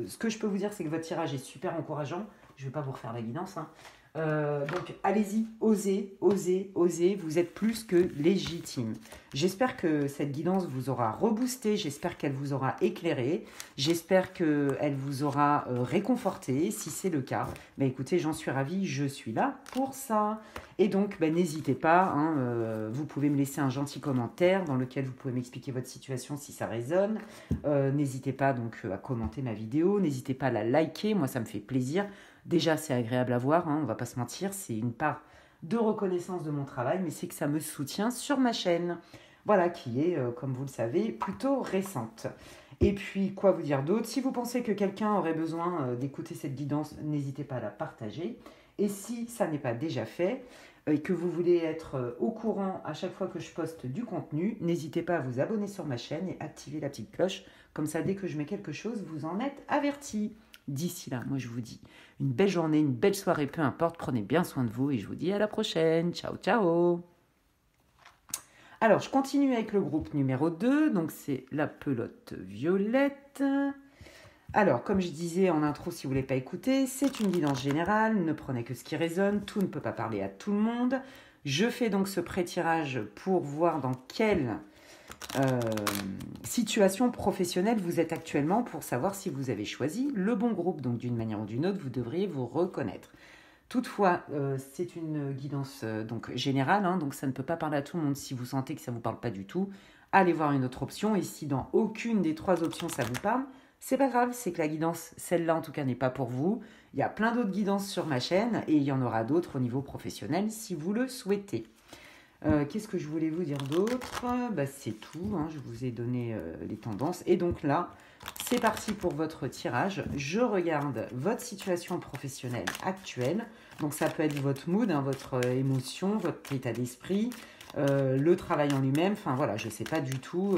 ce que je peux vous dire, c'est que votre tirage est super encourageant. Je ne vais pas vous refaire la guidance. Hein. Donc, allez-y, osez, osez, osez. Vous êtes plus que légitime. J'espère que cette guidance vous aura reboosté. J'espère qu'elle vous aura éclairé. J'espère qu'elle vous aura réconforté. Si c'est le cas, bah, écoutez, j'en suis ravie. Je suis là pour ça. Et donc, bah, n'hésitez pas. Hein, vous pouvez me laisser un gentil commentaire dans lequel vous pouvez m'expliquer votre situation si ça résonne. N'hésitez pas donc à commenter ma vidéo. N'hésitez pas à la liker. Moi, ça me fait plaisir. Déjà, c'est agréable à voir, hein, on ne va pas se mentir, c'est une part de reconnaissance de mon travail, mais c'est que ça me soutient sur ma chaîne, voilà, qui est, comme vous le savez, plutôt récente. Et puis, quoi vous dire d'autre? Si vous pensez que quelqu'un aurait besoin d'écouter cette guidance, n'hésitez pas à la partager. Et si ça n'est pas déjà fait, et que vous voulez être au courant à chaque fois que je poste du contenu, n'hésitez pas à vous abonner sur ma chaîne et activer la petite cloche, comme ça, dès que je mets quelque chose, vous en êtes avertis. D'ici là, moi je vous dis une belle journée, une belle soirée, peu importe, prenez bien soin de vous et je vous dis à la prochaine. Ciao, ciao. Alors, je continue avec le groupe numéro 2, donc c'est la pelote violette. Alors, comme je disais en intro, si vous ne l'avez pas écouté, c'est une guidance générale, ne prenez que ce qui résonne, tout ne peut pas parler à tout le monde. Je fais donc ce pré-tirage pour voir dans quelle situation professionnelle vous êtes actuellement pour savoir si vous avez choisi le bon groupe. Donc d'une manière ou d'une autre, vous devriez vous reconnaître. Toutefois, c'est une guidance donc générale, hein, donc ça ne peut pas parler à tout le monde. Si vous sentez que ça ne vous parle pas du tout, allez voir une autre option. Et si dans aucune des 3 options ça vous parle, c'est pas grave, c'est que la guidance, celle-là en tout cas, n'est pas pour vous. Il y a plein d'autres guidances sur ma chaîne et il y en aura d'autres au niveau professionnel si vous le souhaitez. Qu'est-ce que je voulais vous dire d'autre? Bah, c'est tout, hein, je vous ai donné les tendances. Et donc là, c'est parti pour votre tirage. Je regarde votre situation professionnelle actuelle. Donc ça peut être votre mood, hein, votre émotion, votre état d'esprit, le travail en lui-même. Enfin voilà, je ne sais pas du tout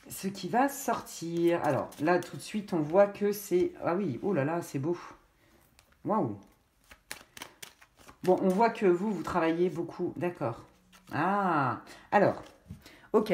ce qui va sortir. Alors là, tout de suite, on voit que c'est... Ah oui, oh là là, c'est beau. Waouh! Bon, on voit que vous travaillez beaucoup. D'accord. Ah, alors, ok.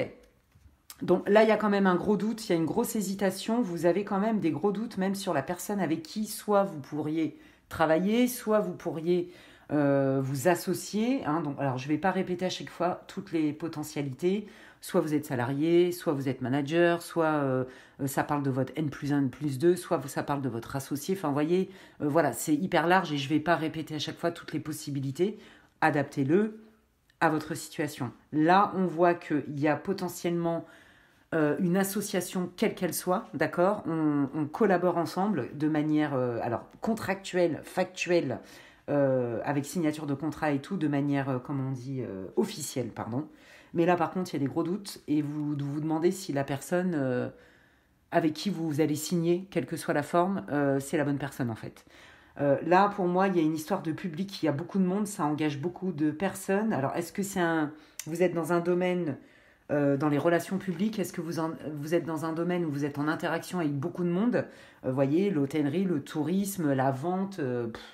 Donc là, il y a quand même un gros doute, il y a une grosse hésitation. Vous avez quand même des gros doutes, même sur la personne avec qui soit vous pourriez travailler, soit vous pourriez vous associer. Hein. Donc, alors, je ne vais pas répéter à chaque fois toutes les potentialités. Soit vous êtes salarié, soit vous êtes manager, soit ça parle de votre N+1, N+2, soit ça parle de votre associé. Enfin, vous voyez, voilà, c'est hyper large et je ne vais pas répéter à chaque fois toutes les possibilités. Adaptez-le à votre situation. Là, on voit qu'il y a potentiellement une association quelle qu'elle soit, d'accord, on collabore ensemble de manière alors contractuelle, factuelle, avec signature de contrat et tout, de manière, comment on dit, officielle, pardon. Mais là, par contre, il y a des gros doutes et vous vous demandez si la personne avec qui vous allez signer, quelle que soit la forme, c'est la bonne personne en fait. Là, pour moi, il y a une histoire de public, il y a beaucoup de monde, ça engage beaucoup de personnes. Alors, est-ce que vous êtes dans un domaine dans les relations publiques, est-ce que vous êtes dans un domaine où vous êtes en interaction avec beaucoup de monde? Voyez, l'hôtellerie, le tourisme, la vente,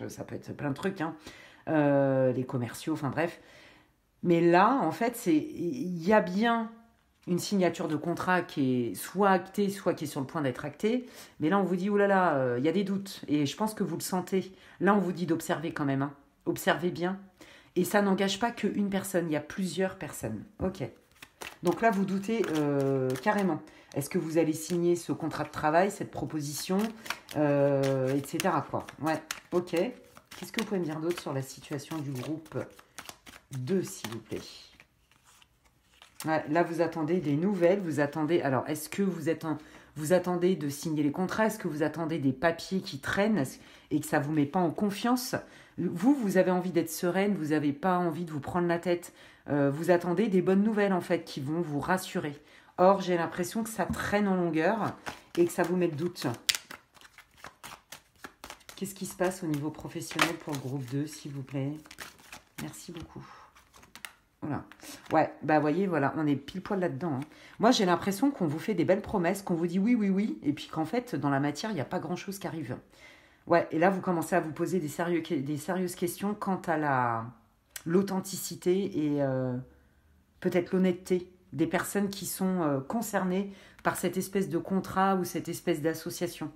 ça peut être plein de trucs, hein. Les commerciaux, enfin bref. Mais là, en fait, il y a bien une signature de contrat qui est soit actée, soit qui est sur le point d'être actée. Mais là, on vous dit, oh là là, il y a des doutes. Et je pense que vous le sentez. Là, on vous dit d'observer quand même, hein. Observez bien. Et ça n'engage pas qu'une personne, il y a plusieurs personnes. Ok. Donc là, vous doutez carrément. Est-ce que vous allez signer ce contrat de travail, cette proposition, etc. quoi. Ouais, ok. Qu'est-ce que vous pouvez me dire d'autre sur la situation du groupe 2, s'il vous plaît? Ouais, là, vous attendez des nouvelles, vous attendez... Alors, est-ce que vous attendez de signer les contrats? Est-ce que vous attendez des papiers qui traînent et que ça ne vous met pas en confiance? Vous avez envie d'être sereine, vous n'avez pas envie de vous prendre la tête. Vous attendez des bonnes nouvelles, en fait, qui vont vous rassurer. Or, j'ai l'impression que ça traîne en longueur et que ça vous met le doute. Qu'est-ce qui se passe au niveau professionnel pour le groupe 2, s'il vous plaît? Merci beaucoup. Voilà. Ouais, bah voyez, voilà, on est pile poil là-dedans, hein. Moi, j'ai l'impression qu'on vous fait des belles promesses, qu'on vous dit oui, oui, oui, et puis qu'en fait, dans la matière, il n'y a pas grand-chose qui arrive. Ouais, et là, vous commencez à vous poser des sérieuses questions quant à l'authenticité et peut-être l'honnêteté des personnes qui sont concernées par cette espèce de contrat ou cette espèce d'association.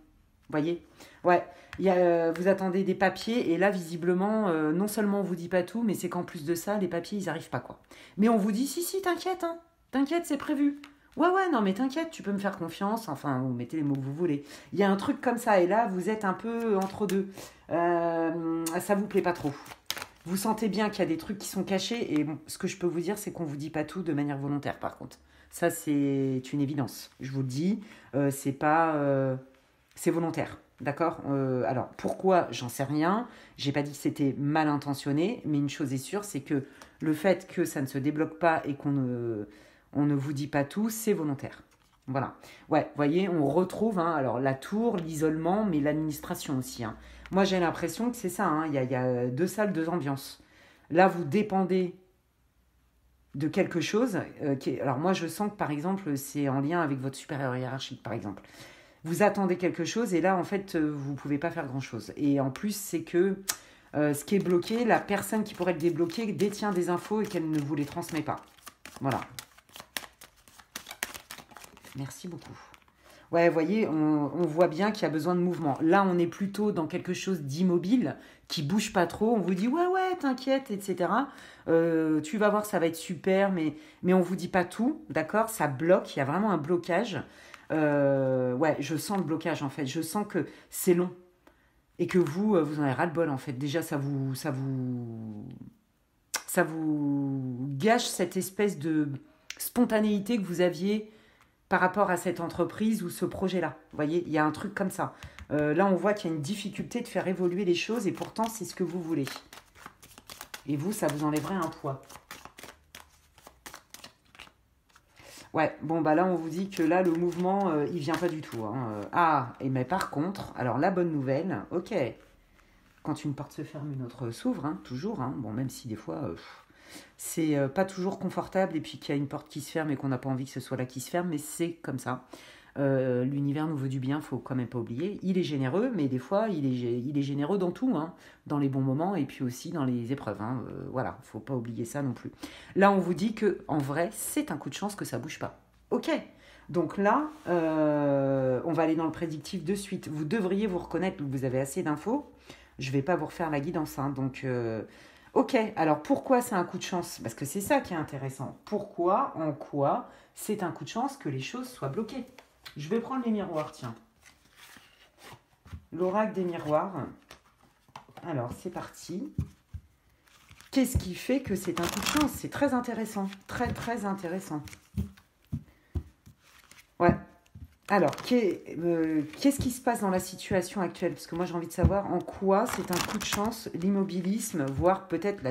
Voyez? Ouais, vous attendez des papiers et là, visiblement, non seulement on vous dit pas tout, mais c'est qu'en plus de ça, les papiers, ils n'arrivent pas, quoi. Mais on vous dit, si, t'inquiète, hein. T'inquiète, c'est prévu. Ouais, non, mais t'inquiète, tu peux me faire confiance. Enfin, vous mettez les mots que vous voulez. Il y a un truc comme ça et là, vous êtes un peu entre deux. Ça vous plaît pas trop. Vous sentez bien qu'il y a des trucs qui sont cachés et bon, ce que je peux vous dire, c'est qu'on vous dit pas tout de manière volontaire, par contre. Ça, c'est une évidence. Je vous le dis, c'est pas... c'est volontaire, d'accord? Alors, pourquoi? J'en sais rien. J'ai pas dit que c'était mal intentionné, mais une chose est sûre, c'est que le fait que ça ne se débloque pas et on ne vous dit pas tout, c'est volontaire. Voilà. Ouais, vous voyez, on retrouve alors la tour, l'isolement, mais l'administration aussi, hein. Moi, j'ai l'impression que c'est ça, hein. Il y a 2 salles, 2 ambiances. Là, vous dépendez de quelque chose. Alors, moi, je sens que, par exemple, c'est en lien avec votre supérieur hiérarchique, par exemple. Vous attendez quelque chose et là, en fait, vous ne pouvez pas faire grand-chose. Et en plus, c'est que ce qui est bloqué, la personne qui pourrait le débloquer détient des infos et qu'elle ne vous les transmet pas. Voilà. Merci beaucoup. Ouais, vous voyez, on voit bien qu'il y a besoin de mouvement. Là, on est plutôt dans quelque chose d'immobile, qui bouge pas trop. On vous dit, ouais, t'inquiète, etc. Tu vas voir, ça va être super, mais on vous dit pas tout, d'accord? Ça bloque, il y a vraiment un blocage. Ouais, je sens le blocage, en fait. Je sens que c'est long. Et que vous en avez ras-le-bol, en fait. Déjà, ça vous gâche cette espèce de spontanéité que vous aviez par rapport à cette entreprise ou ce projet-là. Vous voyez, il y a un truc comme ça. Là, on voit qu'il y a une difficulté de faire évoluer les choses et pourtant, c'est ce que vous voulez. Et vous, ça vous enlèverait un poids. Ouais, bon, bah là, on vous dit que là, le mouvement, il vient pas du tout, hein. Mais par contre, alors la bonne nouvelle, ok, quand une porte se ferme, une autre s'ouvre, hein, toujours, hein. Bon, même si des fois... c'est pas toujours confortable et puis qu'il y a une porte qui se ferme et qu'on n'a pas envie que ce soit là qui se ferme, mais c'est comme ça. L'univers nous veut du bien, faut quand même pas oublier. Il est généreux, mais des fois, il est généreux dans tout, hein, dans les bons moments et puis aussi dans les épreuves, hein. Voilà, faut pas oublier ça non plus. Là, on vous dit que en vrai, c'est un coup de chance que ça bouge pas. Ok, Donc là, on va aller dans le prédictif de suite. Vous devriez vous reconnaître, vous avez assez d'infos. Je ne vais pas vous refaire la guidance. Hein. Donc, ok, alors pourquoi c'est un coup de chance? Parce que c'est ça qui est intéressant. Pourquoi, en quoi, c'est un coup de chance que les choses soient bloquées? Je vais prendre les miroirs, tiens. L'oracle des miroirs. Alors, c'est parti. Qu'est-ce qui fait que c'est un coup de chance? C'est très intéressant. Très, très intéressant. Ouais. Alors, qu'est-ce qui se passe dans la situation actuelle? Parce que moi, j'ai envie de savoir en quoi c'est un coup de chance, l'immobilisme, voire peut-être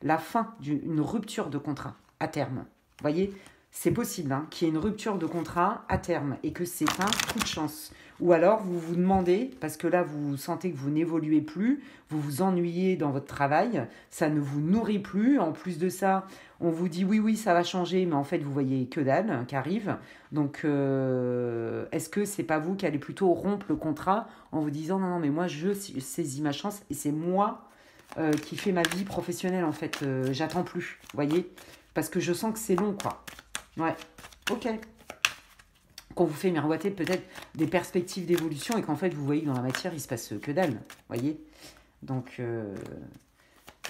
la fin d'une rupture de contrat à terme. Vous voyez, c'est possible hein, qu'il y ait une rupture de contrat à terme et que c'est un coup de chance. Ou alors, vous vous demandez, parce que là, vous sentez que vous n'évoluez plus, vous vous ennuyez dans votre travail, ça ne vous nourrit plus. En plus de ça, on vous dit oui, ça va changer, mais en fait, vous voyez que dalle qui arrive. Donc, est-ce que c'est pas vous qui allez plutôt rompre le contrat en vous disant non, mais moi, je saisis ma chance et c'est moi qui fais ma vie professionnelle, en fait. J'attends plus, vous voyez? Parce que je sens que c'est long, quoi. Ouais, ok. Qu'on vous fait miroiter peut-être des perspectives d'évolution et qu'en fait, vous voyez que dans la matière, il se passe que dalle, vous voyez? Donc,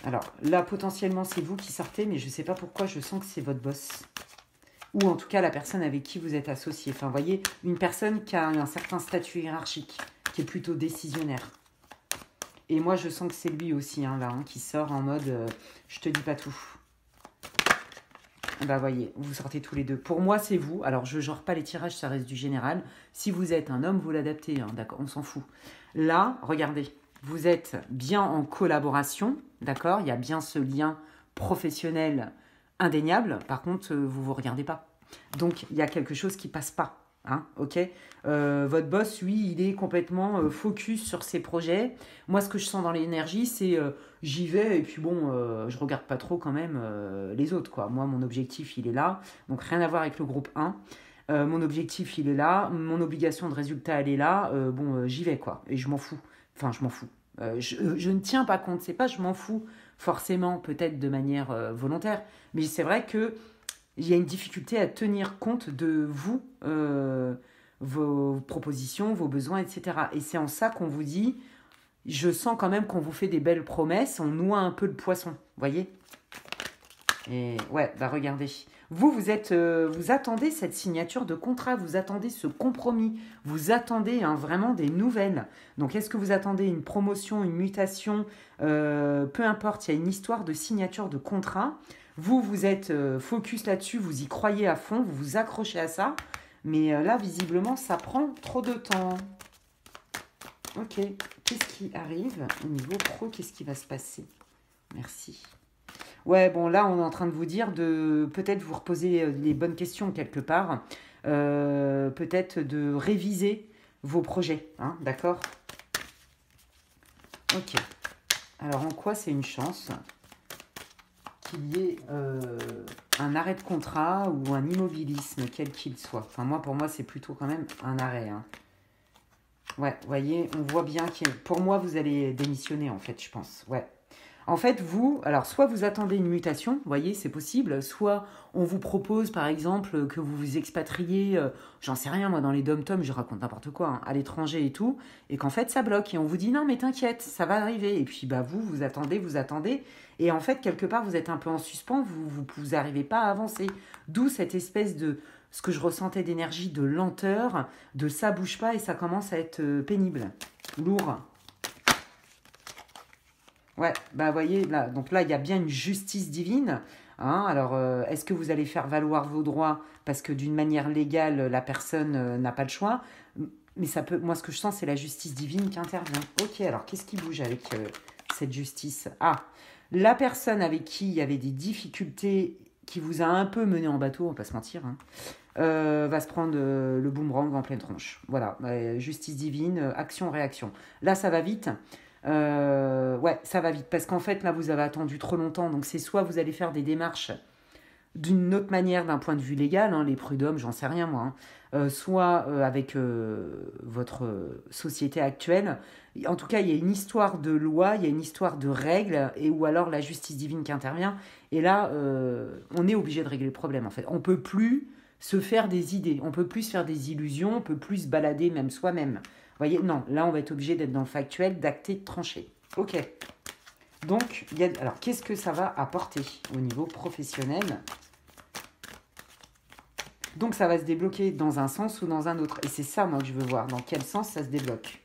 alors là, potentiellement, c'est vous qui sortez, mais je ne sais pas pourquoi, je sens que c'est votre boss. Ou en tout cas, la personne avec qui vous êtes associé. Enfin, vous voyez, une personne qui a un certain statut hiérarchique, qui est plutôt décisionnaire. Et moi, je sens que c'est lui aussi, hein, là, hein, qui sort en mode je te dis pas tout. Bah voyez, vous sortez tous les deux. Pour moi, c'est vous. Alors, je ne genre pas les tirages, ça reste du général. Si vous êtes un homme, vous l'adaptez, hein, d'accord, on s'en fout. Là, regardez, vous êtes bien en collaboration, d'accord? Il y a bien ce lien professionnel indéniable. Par contre, vous ne vous regardez pas. Donc, il y a quelque chose qui ne passe pas. Hein, ok, votre boss, lui, il est complètement focus sur ses projets. Moi, ce que je sens dans l'énergie, c'est j'y vais et puis bon, je regarde pas trop quand même les autres, quoi. Moi, mon objectif, il est là. Donc, rien à voir avec le groupe 1. Mon objectif, il est là. Mon obligation de résultat, elle est là. J'y vais, quoi. Et je m'en fous. Enfin, je m'en fous. Je ne tiens pas compte. C'est pas je m'en fous forcément, peut-être de manière volontaire. Mais c'est vrai que il y a une difficulté à tenir compte de vous, vos propositions, vos besoins, etc. Et c'est en ça qu'on vous dit, je sens quand même qu'on vous fait des belles promesses, on noie un peu le poisson, voyez? Et ouais, bah regardez. Vous attendez cette signature de contrat, vous attendez ce compromis, vous attendez vraiment des nouvelles. Donc, est-ce que vous attendez une promotion, une mutation? Peu importe, il y a une histoire de signature de contrat. Vous êtes focus là-dessus, vous y croyez à fond, vous vous accrochez à ça. Mais là, visiblement, ça prend trop de temps. Ok, qu'est-ce qui arrive au niveau pro? Qu'est-ce qui va se passer? Merci. Ouais, bon, là, on est en train de vous dire de peut-être vous reposer les bonnes questions quelque part. Peut-être de réviser vos projets, hein, d'accord? Ok. Alors, en quoi c'est une chance qu'il y ait un arrêt de contrat ou un immobilisme, quel qu'il soit? Enfin, pour moi, c'est plutôt quand même un arrêt. Hein. Ouais, vous voyez, on voit bien que pour moi, vous allez démissionner, en fait, je pense. Ouais. En fait, alors, soit vous attendez une mutation, vous voyez, c'est possible, soit on vous propose, par exemple, que vous vous expatriez, j'en sais rien, moi, dans les dom-toms, je raconte n'importe quoi, hein, à l'étranger et tout, et qu'en fait, ça bloque, et on vous dit, non, mais t'inquiète, ça va arriver, et puis, bah, vous attendez, et en fait, quelque part, vous êtes un peu en suspens, vous n'arrivez pas à avancer, d'où cette espèce de, ce que je ressentais d'énergie, de lenteur, de ça bouge pas, et ça commence à être pénible, lourd. Ouais, bah voyez, là, donc là, il y a bien une justice divine. Hein, alors, est-ce que vous allez faire valoir vos droits parce que d'une manière légale, la personne n'a pas le choix? Mais ça peut, moi, ce que je sens, c'est la justice divine qui intervient. Ok, alors, qu'est-ce qui bouge avec cette justice? Ah, la personne avec qui il y avait des difficultés, qui vous a un peu mené en bateau, on va pas se mentir, hein, va se prendre le boomerang en pleine tronche. Voilà, justice divine, action-réaction. Là, ça va vite. Ouais, ça va vite parce qu'en fait là vous avez attendu trop longtemps, donc c'est soit vous allez faire des démarches d'une autre manière d'un point de vue légal, hein, les prud'hommes, j'en sais rien moi, hein, soit avec votre société actuelle. En tout cas, il y a une histoire de loi, il y a une histoire de règles, et ou alors la justice divine qui intervient. Et là, on est obligé de régler le problème en fait. On peut plus se faire des idées. On peut plus faire des illusions, on peut plus se balader même soi-même. Vous voyez, non, là, on va être obligé d'être dans le factuel, d'acter, de trancher. Ok. Donc, alors, qu'est-ce que ça va apporter au niveau professionnel? Donc, ça va se débloquer dans un sens ou dans un autre. Et c'est ça, moi, que je veux voir. Dans quel sens ça se débloque?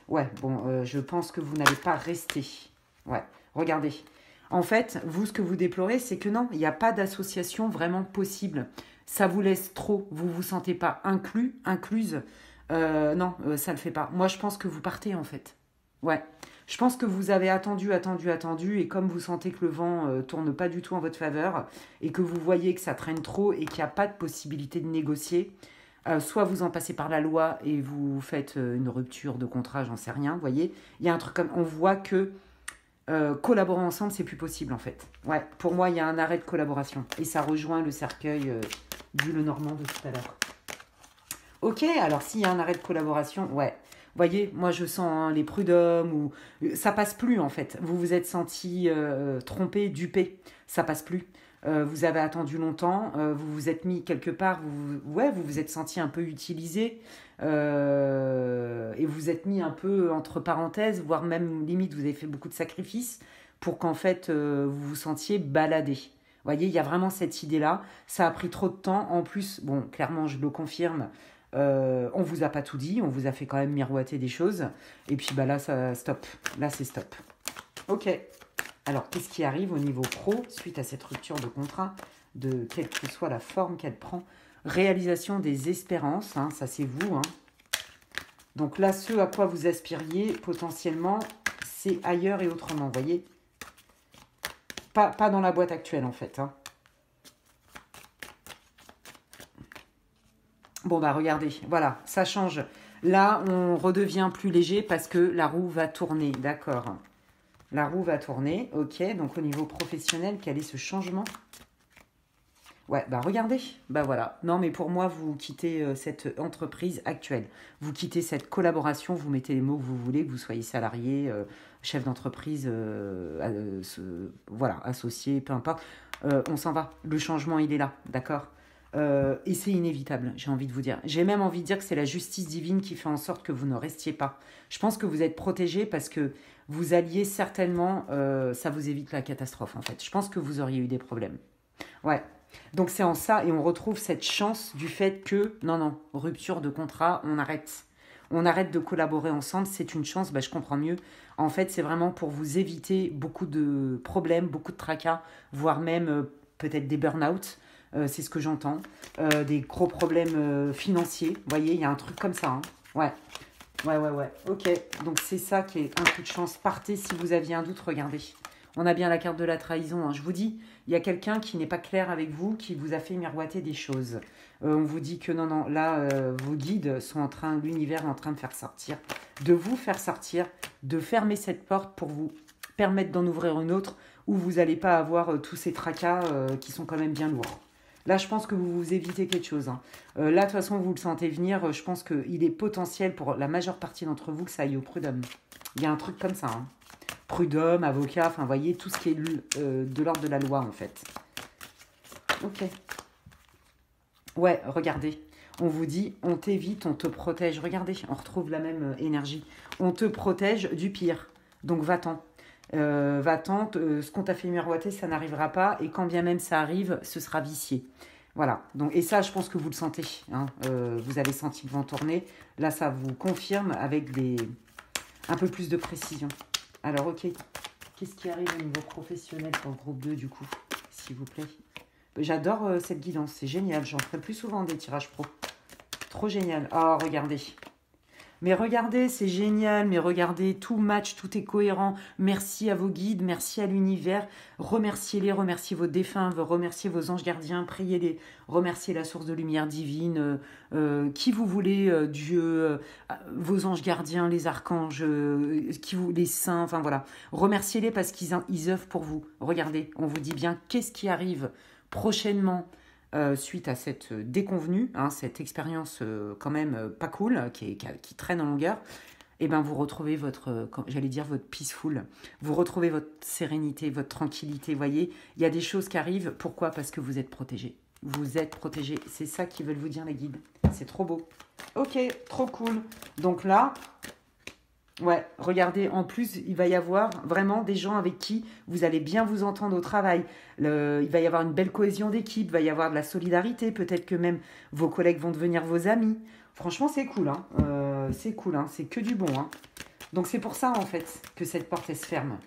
Ouais, bon, je pense que vous n'allez pas rester. Ouais, regardez. En fait, vous, ce que vous déplorez, c'est que non, il n'y a pas d'association vraiment possible. Ça vous laisse trop. Vous ne vous sentez pas inclus, incluse. Non, ça ne le fait pas. Moi, je pense que vous partez, en fait. Ouais. Je pense que vous avez attendu, et comme vous sentez que le vent tourne pas du tout en votre faveur, et que vous voyez que ça traîne trop, et qu'il n'y a pas de possibilité de négocier, soit vous en passez par la loi, et vous faites une rupture de contrat, j'en sais rien, vous voyez. Il y a un truc comme... On voit que collaborer ensemble, c'est plus possible, en fait. Ouais, pour moi, il y a un arrêt de collaboration, et ça rejoint le cercueil du Lenormand de tout à l'heure. Ok, alors s'il y a un arrêt de collaboration, ouais. Vous voyez, moi je sens hein, les prud'hommes, ou ça passe plus en fait. Vous vous êtes senti trompé, dupé, ça passe plus. Vous avez attendu longtemps, vous vous êtes mis quelque part, vous vous êtes senti un peu utilisé, et vous vous êtes mis un peu entre parenthèses, voire même limite vous avez fait beaucoup de sacrifices pour qu'en fait vous vous sentiez baladé. Vous voyez, il y a vraiment cette idée-là. Ça a pris trop de temps. En plus, bon, clairement, je le confirme, on vous a pas tout dit, on vous a fait quand même miroiter des choses. Et puis bah là, ça stop. Là, c'est stop. Ok. Alors, qu'est-ce qui arrive au niveau pro suite à cette rupture de contrat, de quelle que soit la forme qu'elle prend? Réalisation des espérances, hein, ça c'est vous. Hein. Donc là, ce à quoi vous aspiriez potentiellement, c'est ailleurs et autrement, vous voyez? Pas dans la boîte actuelle en fait. Hein. Bon, bah regardez, voilà, ça change. Là, on redevient plus léger parce que la roue va tourner, d'accord. La roue va tourner, ok. Donc, au niveau professionnel, quel est ce changement? Ouais, bah regardez, bah voilà. Non, mais pour moi, vous quittez cette entreprise actuelle. Vous quittez cette collaboration, vous mettez les mots que vous voulez, que vous soyez salarié, chef d'entreprise, voilà, associé, peu importe. On s'en va. Le changement, il est là, d'accord? Et c'est inévitable, j'ai envie de vous dire. J'ai même envie de dire que c'est la justice divine qui fait en sorte que vous ne restiez pas. Je pense que vous êtes protégé parce que vous alliez certainement... ça vous évite la catastrophe, en fait. Je pense que vous auriez eu des problèmes. Ouais. Donc c'est en ça, et on retrouve cette chance du fait que, non, rupture de contrat, on arrête. On arrête de collaborer ensemble, c'est une chance, bah, je comprends mieux. En fait, c'est vraiment pour vous éviter beaucoup de problèmes, beaucoup de tracas, voire même peut-être des burn-out. C'est ce que j'entends. Des gros problèmes financiers. Vous voyez, il y a un truc comme ça. Hein. Ouais. Ok. Donc, c'est ça qui est un coup de chance. Partez si vous aviez un doute. Regardez. On a bien la carte de la trahison. Hein. Je vous dis, il y a quelqu'un qui n'est pas clair avec vous, qui vous a fait miroiter des choses. On vous dit que non, là, vos guides sont l'univers est en train de faire sortir, de vous faire sortir, de fermer cette porte pour vous permettre d'en ouvrir une autre où vous n'allez pas avoir tous ces tracas qui sont quand même bien lourds. Là, je pense que vous vous évitez quelque chose. Hein. Là, de toute façon, vous le sentez venir. Je pense qu'il est potentiel pour la majeure partie d'entre vous que ça aille au prud'homme. Il y a un truc comme ça. Hein. Prud'homme, avocat, enfin, vous voyez, tout ce qui est de l'ordre de la loi, en fait. Ok. Ouais, regardez. On vous dit, on t'évite, on te protège. Regardez, on retrouve la même énergie. On te protège du pire. Donc, va-t'en. Va-t'en, ce qu'on t'a fait miroiter, ça n'arrivera pas. Et quand bien même ça arrive, ce sera vicié. Voilà. Donc, et ça, je pense que vous le sentez. Hein. Vous avez senti le vent tourner. Là, ça vous confirme avec un peu plus de précision. Alors, ok. Qu'est-ce qui arrive au niveau professionnel pour le groupe 2, du coup, s'il vous plaît? J'adore cette guidance. C'est génial. J'en ferai plus souvent des tirages pro. Trop génial. Oh, regardez. Mais regardez, c'est génial, mais regardez, tout match, tout est cohérent. Merci à vos guides, merci à l'univers. Remerciez-les, remerciez vos défunts, remerciez vos anges gardiens, priez-les, remerciez la source de lumière divine, qui vous voulez, Dieu, vos anges gardiens, les archanges, les saints, enfin voilà. Remerciez-les parce qu'ils œuvrent pour vous. Regardez, on vous dit bien qu'est-ce qui arrive prochainement. Suite à cette déconvenue, hein, cette expérience quand même pas cool, qui traîne en longueur, et ben vous retrouvez votre peaceful, vous retrouvez votre sérénité, votre tranquillité, voyez, il y a des choses qui arrivent, pourquoi? Parce que vous êtes protégé. Vous êtes protégé. C'est ça qu'ils veulent vous dire, les guides. C'est trop beau. Ok, trop cool. Donc là, ouais, regardez, en plus, il va y avoir vraiment des gens avec qui vous allez bien vous entendre au travail. Il va y avoir une belle cohésion d'équipe, il va y avoir de la solidarité. Peut-être que même vos collègues vont devenir vos amis. Franchement, c'est cool, hein. C'est cool, hein. C'est que du bon, hein. Donc c'est pour ça, en fait, que cette porte, elle se ferme.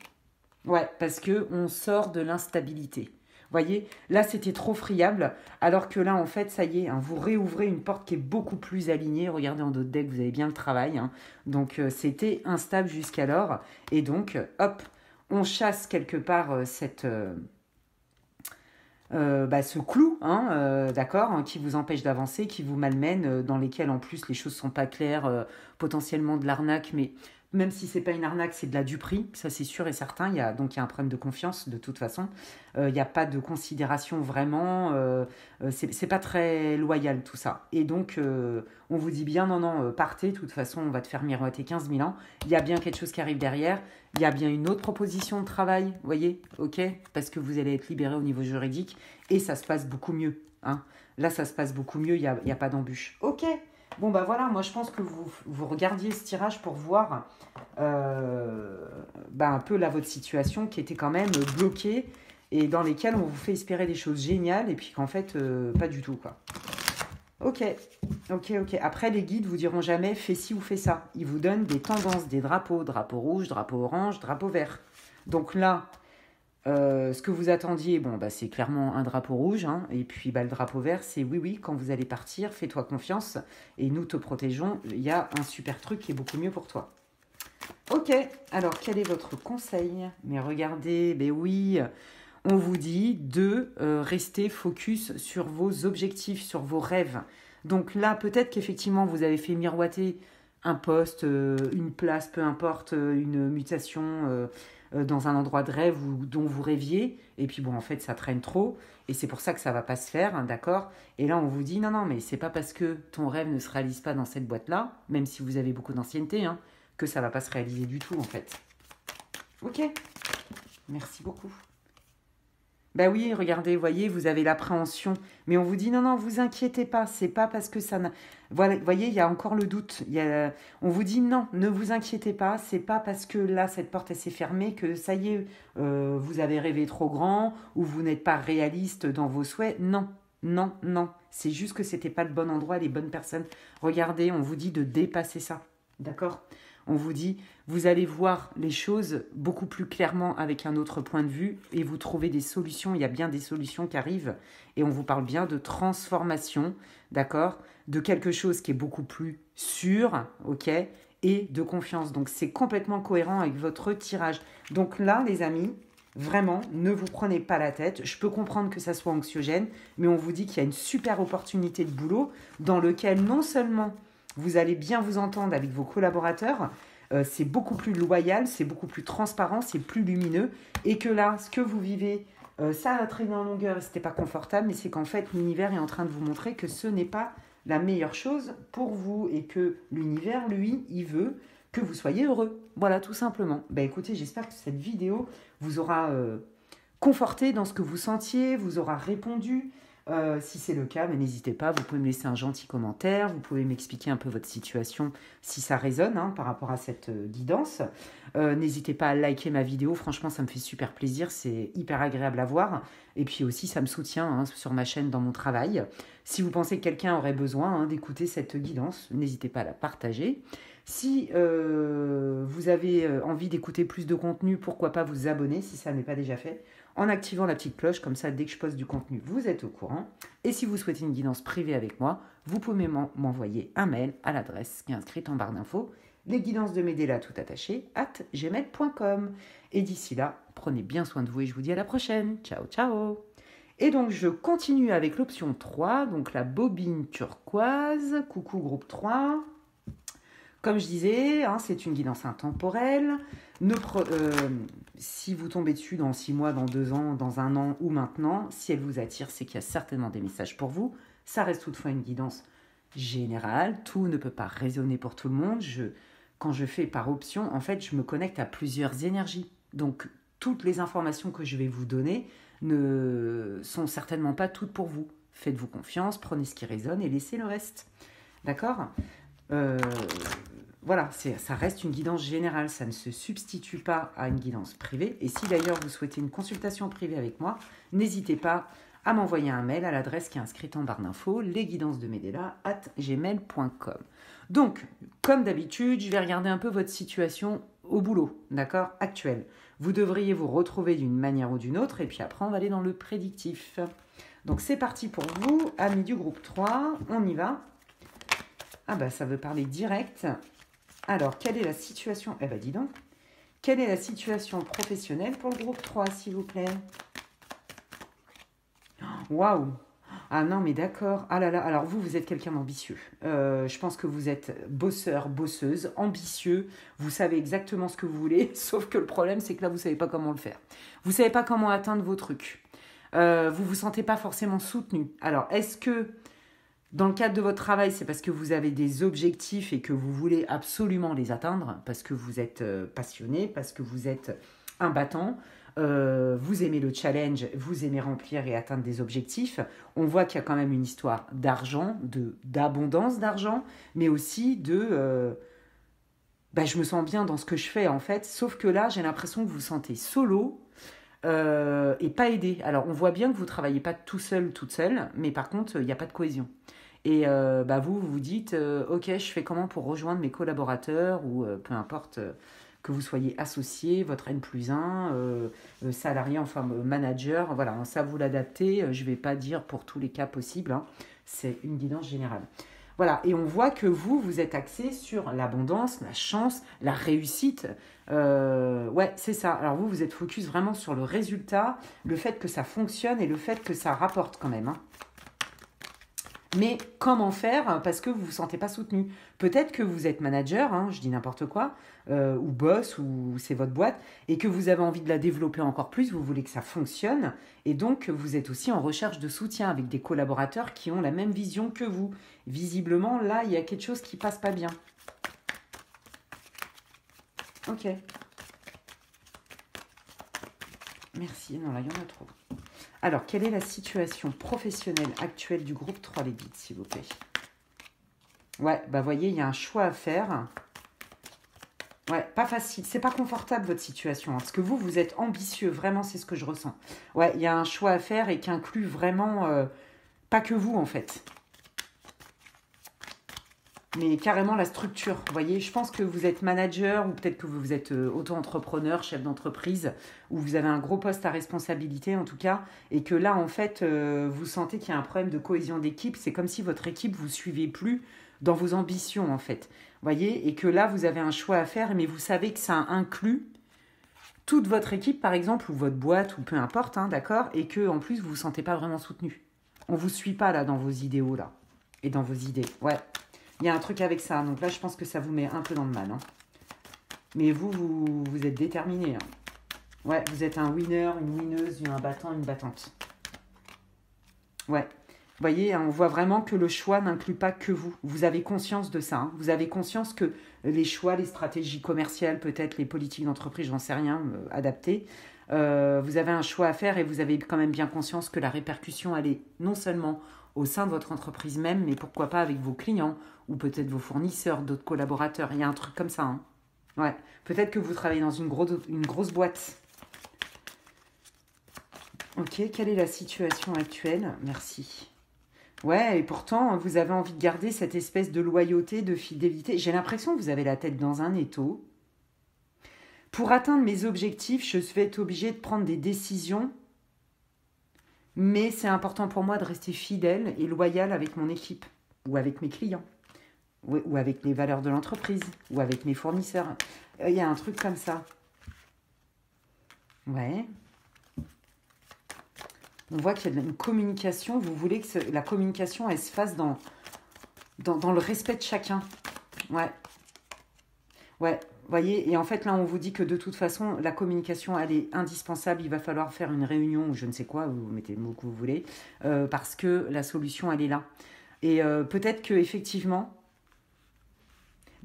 Ouais, parce que on sort de l'instabilité. Voyez, là, c'était trop friable, alors que là, en fait, ça y est, hein, vous réouvrez une porte qui est beaucoup plus alignée. Regardez en dos de deck, vous avez bien le travail, hein. Donc, c'était instable jusqu'alors. Et donc, hop, on chasse quelque part ce clou, hein, d'accord, hein, qui vous empêche d'avancer, qui vous malmène, dans lesquels en plus les choses sont pas claires, potentiellement de l'arnaque, mais même si c'est pas une arnaque, c'est de la duperie, ça c'est sûr et certain. Donc il y a un problème de confiance de toute façon. Il n'y a pas de considération vraiment. C'est pas très loyal tout ça. Et donc on vous dit bien non non, partez. De toute façon on va te faire miroiter 15 000 ans. Il y a bien quelque chose qui arrive derrière. Il y a bien une autre proposition de travail, voyez, ok, parce que vous allez être libéré au niveau juridique et ça se passe beaucoup mieux, hein. Là ça se passe beaucoup mieux. Il y a pas d'embûche. Ok. Bon, bah voilà, moi je pense que vous regardiez ce tirage pour voir un peu là votre situation qui était quand même bloquée et dans lesquelles on vous fait espérer des choses géniales et puis qu'en fait, pas du tout, quoi. Ok, ok, ok. Après, les guides vous diront jamais fais ci ou fais ça. Ils vous donnent des tendances, des drapeaux, drapeau rouge, drapeau orange, drapeau vert. Donc là, ce que vous attendiez, bon, bah, c'est clairement un drapeau rouge, hein, et puis bah, le drapeau vert, c'est oui, oui, quand vous allez partir, fais-toi confiance, et nous te protégeons, il y a un super truc qui est beaucoup mieux pour toi. Ok, alors quel est votre conseil? Mais regardez, ben oui, on vous dit de rester focus sur vos objectifs, sur vos rêves. Donc là, peut-être qu'effectivement, vous avez fait miroiter un poste, une place, peu importe, une mutation dans un endroit de rêve dont vous rêviez. Et puis bon, en fait, ça traîne trop. Et c'est pour ça que ça va pas se faire, hein, d'accord? Et là, on vous dit, non, non, mais c'est pas parce que ton rêve ne se réalise pas dans cette boîte-là, même si vous avez beaucoup d'ancienneté, hein, que ça va pas se réaliser du tout, en fait. Ok, merci beaucoup. Ben oui, regardez, voyez, vous avez l'appréhension. Mais on vous dit, non, non, vous inquiétez pas, c'est pas parce que ça n'a... Voilà, voyez, il y a encore le doute. On vous dit, non, ne vous inquiétez pas, c'est pas parce que là, cette porte, elle s'est fermée que ça y est, vous avez rêvé trop grand ou vous n'êtes pas réaliste dans vos souhaits. Non, non, non. C'est juste que c'était pas le bon endroit, les bonnes personnes. Regardez, on vous dit de dépasser ça. D'accord? On vous dit, vous allez voir les choses beaucoup plus clairement avec un autre point de vue et vous trouvez des solutions. Il y a bien des solutions qui arrivent et on vous parle bien de transformation, d'accord? De quelque chose qui est beaucoup plus sûr, ok? Et de confiance. Donc, c'est complètement cohérent avec votre tirage. Donc là, les amis, vraiment, ne vous prenez pas la tête. Je peux comprendre que ça soit anxiogène, mais on vous dit qu'il y a une super opportunité de boulot dans lequel non seulement vous allez bien vous entendre avec vos collaborateurs, c'est beaucoup plus loyal, c'est beaucoup plus transparent, c'est plus lumineux. Et que là, ce que vous vivez, ça a traîné en longueur et ce n'était pas confortable, mais c'est qu'en fait, l'univers est en train de vous montrer que ce n'est pas la meilleure chose pour vous et que l'univers, lui, il veut que vous soyez heureux. Voilà, tout simplement. Ben, écoutez, j'espère que cette vidéo vous aura conforté dans ce que vous sentiez, vous aura répondu. Si c'est le cas, mais n'hésitez pas, vous pouvez me laisser un gentil commentaire, vous pouvez m'expliquer un peu votre situation si ça résonne, hein, par rapport à cette guidance. N'hésitez pas à liker ma vidéo, franchement ça me fait super plaisir, c'est hyper agréable à voir. Et puis aussi ça me soutient, hein, sur ma chaîne dans mon travail. Si vous pensez que quelqu'un aurait besoin, hein, d'écouter cette guidance, n'hésitez pas à la partager. Si vous avez envie d'écouter plus de contenu, pourquoi pas vous abonner si ça n'est pas déjà fait, en activant la petite cloche, comme ça dès que je poste du contenu, vous êtes au courant. Et si vous souhaitez une guidance privée avec moi, vous pouvez m'envoyer un mail à l'adresse qui est inscrite en barre d'infos, lesguidancesdemedela tout attaché, @gmail.com. Et d'ici là, prenez bien soin de vous et je vous dis à la prochaine. Ciao, ciao. Et donc, je continue avec l'option 3, donc la bobine turquoise. Coucou groupe 3. Comme je disais, hein, c'est une guidance intemporelle. Si vous tombez dessus dans 6 mois, dans 2 ans, dans 1 an ou maintenant, si elle vous attire, c'est qu'il y a certainement des messages pour vous. Ça reste toutefois une guidance générale. Tout ne peut pas résonner pour tout le monde. Quand je fais par option, en fait, je me connecte à plusieurs énergies. Donc, toutes les informations que je vais vous donner ne sont certainement pas toutes pour vous. Faites-vous confiance, prenez ce qui résonne et laissez le reste. D'accord? Voilà, ça reste une guidance générale, ça ne se substitue pas à une guidance privée. Et si d'ailleurs vous souhaitez une consultation privée avec moi, n'hésitez pas à m'envoyer un mail à l'adresse qui est inscrite en barre d'infos, lesguidancesdemedela@gmail.com. Donc, comme d'habitude, je vais regarder un peu votre situation au boulot, d'accord, actuelle. Vous devriez vous retrouver d'une manière ou d'une autre, et puis après, on va aller dans le prédictif. Donc, c'est parti pour vous, amis du groupe 3, on y va. Ah bah, ça veut parler direct. Alors, quelle est la situation? Eh ben, dis donc. Quelle est la situation professionnelle pour le groupe 3, s'il vous plaît? Waouh! Ah non, mais d'accord. Ah là là, alors vous êtes quelqu'un d'ambitieux. Je pense que vous êtes bosseur, bosseuse, ambitieux. Vous savez exactement ce que vous voulez, sauf que le problème, c'est que là, vous ne savez pas comment le faire. Vous ne savez pas comment atteindre vos trucs. Vous ne vous sentez pas forcément soutenu. Alors, est-ce que dans le cadre de votre travail, c'est parce que vous avez des objectifs et que vous voulez absolument les atteindre, parce que vous êtes passionné, parce que vous êtes un battant, vous aimez le challenge, vous aimez remplir et atteindre des objectifs. On voit qu'il y a quand même une histoire d'argent, d'abondance d'argent, mais aussi de je me sens bien dans ce que je fais en fait, sauf que là, j'ai l'impression que vous vous sentez solo et pas aidé. Alors, on voit bien que vous ne travaillez pas tout seul, toute seule, mais par contre, il n'y a pas de cohésion. Et vous vous dites, ok, je fais comment pour rejoindre mes collaborateurs ou peu importe que vous soyez associé, votre N+1, salarié, enfin manager, voilà, ça vous l'adaptez. Je ne vais pas dire pour tous les cas possibles, hein, c'est une guidance générale. Voilà, et on voit que vous êtes axé sur l'abondance, la chance, la réussite. Ouais, c'est ça. Alors vous êtes focus vraiment sur le résultat, le fait que ça fonctionne et le fait que ça rapporte quand même, hein. Mais comment faire? Parce que vous ne vous sentez pas soutenu. Peut-être que vous êtes manager, hein, je dis n'importe quoi, ou boss, ou c'est votre boîte, et que vous avez envie de la développer encore plus, vous voulez que ça fonctionne, et donc vous êtes aussi en recherche de soutien avec des collaborateurs qui ont la même vision que vous. Visiblement, là, il y a quelque chose qui ne passe pas bien. Ok. Merci. Non, là, il y en a trop. Alors, quelle est la situation professionnelle actuelle du groupe 3 les guides, s'il vous plaît? Ouais, voyez, il y a un choix à faire. Ouais, pas facile. C'est pas confortable, votre situation. Hein, parce que vous êtes ambitieux. Vraiment, c'est ce que je ressens. Ouais, il y a un choix à faire et qui inclut vraiment pas que vous, en fait. Mais carrément la structure, vous voyez, je pense que vous êtes manager ou peut-être que vous êtes auto-entrepreneur, chef d'entreprise, ou vous avez un gros poste à responsabilité en tout cas, et que là en fait vous sentez qu'il y a un problème de cohésion d'équipe, c'est comme si votre équipe vous suivait plus dans vos ambitions en fait, vous voyez, et que là vous avez un choix à faire, mais vous savez que ça inclut toute votre équipe par exemple, ou votre boîte, ou peu importe, hein, d'accord, et que en plus vous vous sentez pas vraiment soutenu. On vous suit pas là dans vos idéaux là, et dans vos idées, ouais. Il y a un truc avec ça. Donc là, je pense que ça vous met un peu dans le mal. Hein. Mais vous êtes déterminé. Hein. Ouais, vous êtes un winner, une winneuse, un battant, une battante. Ouais. Vous voyez, on voit vraiment que le choix n'inclut pas que vous. Vous avez conscience de ça. Hein. Vous avez conscience que les choix, les stratégies commerciales, peut-être les politiques d'entreprise, j'en sais rien, adaptées, vous avez un choix à faire et vous avez quand même bien conscience que la répercussion, elle est non seulement au sein de votre entreprise même, mais pourquoi pas avec vos clients ou peut-être vos fournisseurs, d'autres collaborateurs. Il y a un truc comme ça. Hein. Ouais. Peut-être que vous travaillez dans une grosse boîte. Ok, quelle est la situation actuelle? Merci. Ouais, et pourtant, vous avez envie de garder cette espèce de loyauté, de fidélité. J'ai l'impression que vous avez la tête dans un étau. Pour atteindre mes objectifs, je vais être obligée de prendre des décisions. Mais c'est important pour moi de rester fidèle et loyal avec mon équipe ou avec mes clients ou avec les valeurs de l'entreprise ou avec mes fournisseurs. Il y a un truc comme ça. Ouais. On voit qu'il y a une communication. Vous voulez que la communication, elle se fasse dans le respect de chacun. Ouais. Ouais. Voyez, et en fait, là, on vous dit que de toute façon, la communication, elle est indispensable. Il va falloir faire une réunion ou je ne sais quoi, vous mettez le mot que vous voulez, parce que la solution, elle est là. Et peut-être qu'effectivement,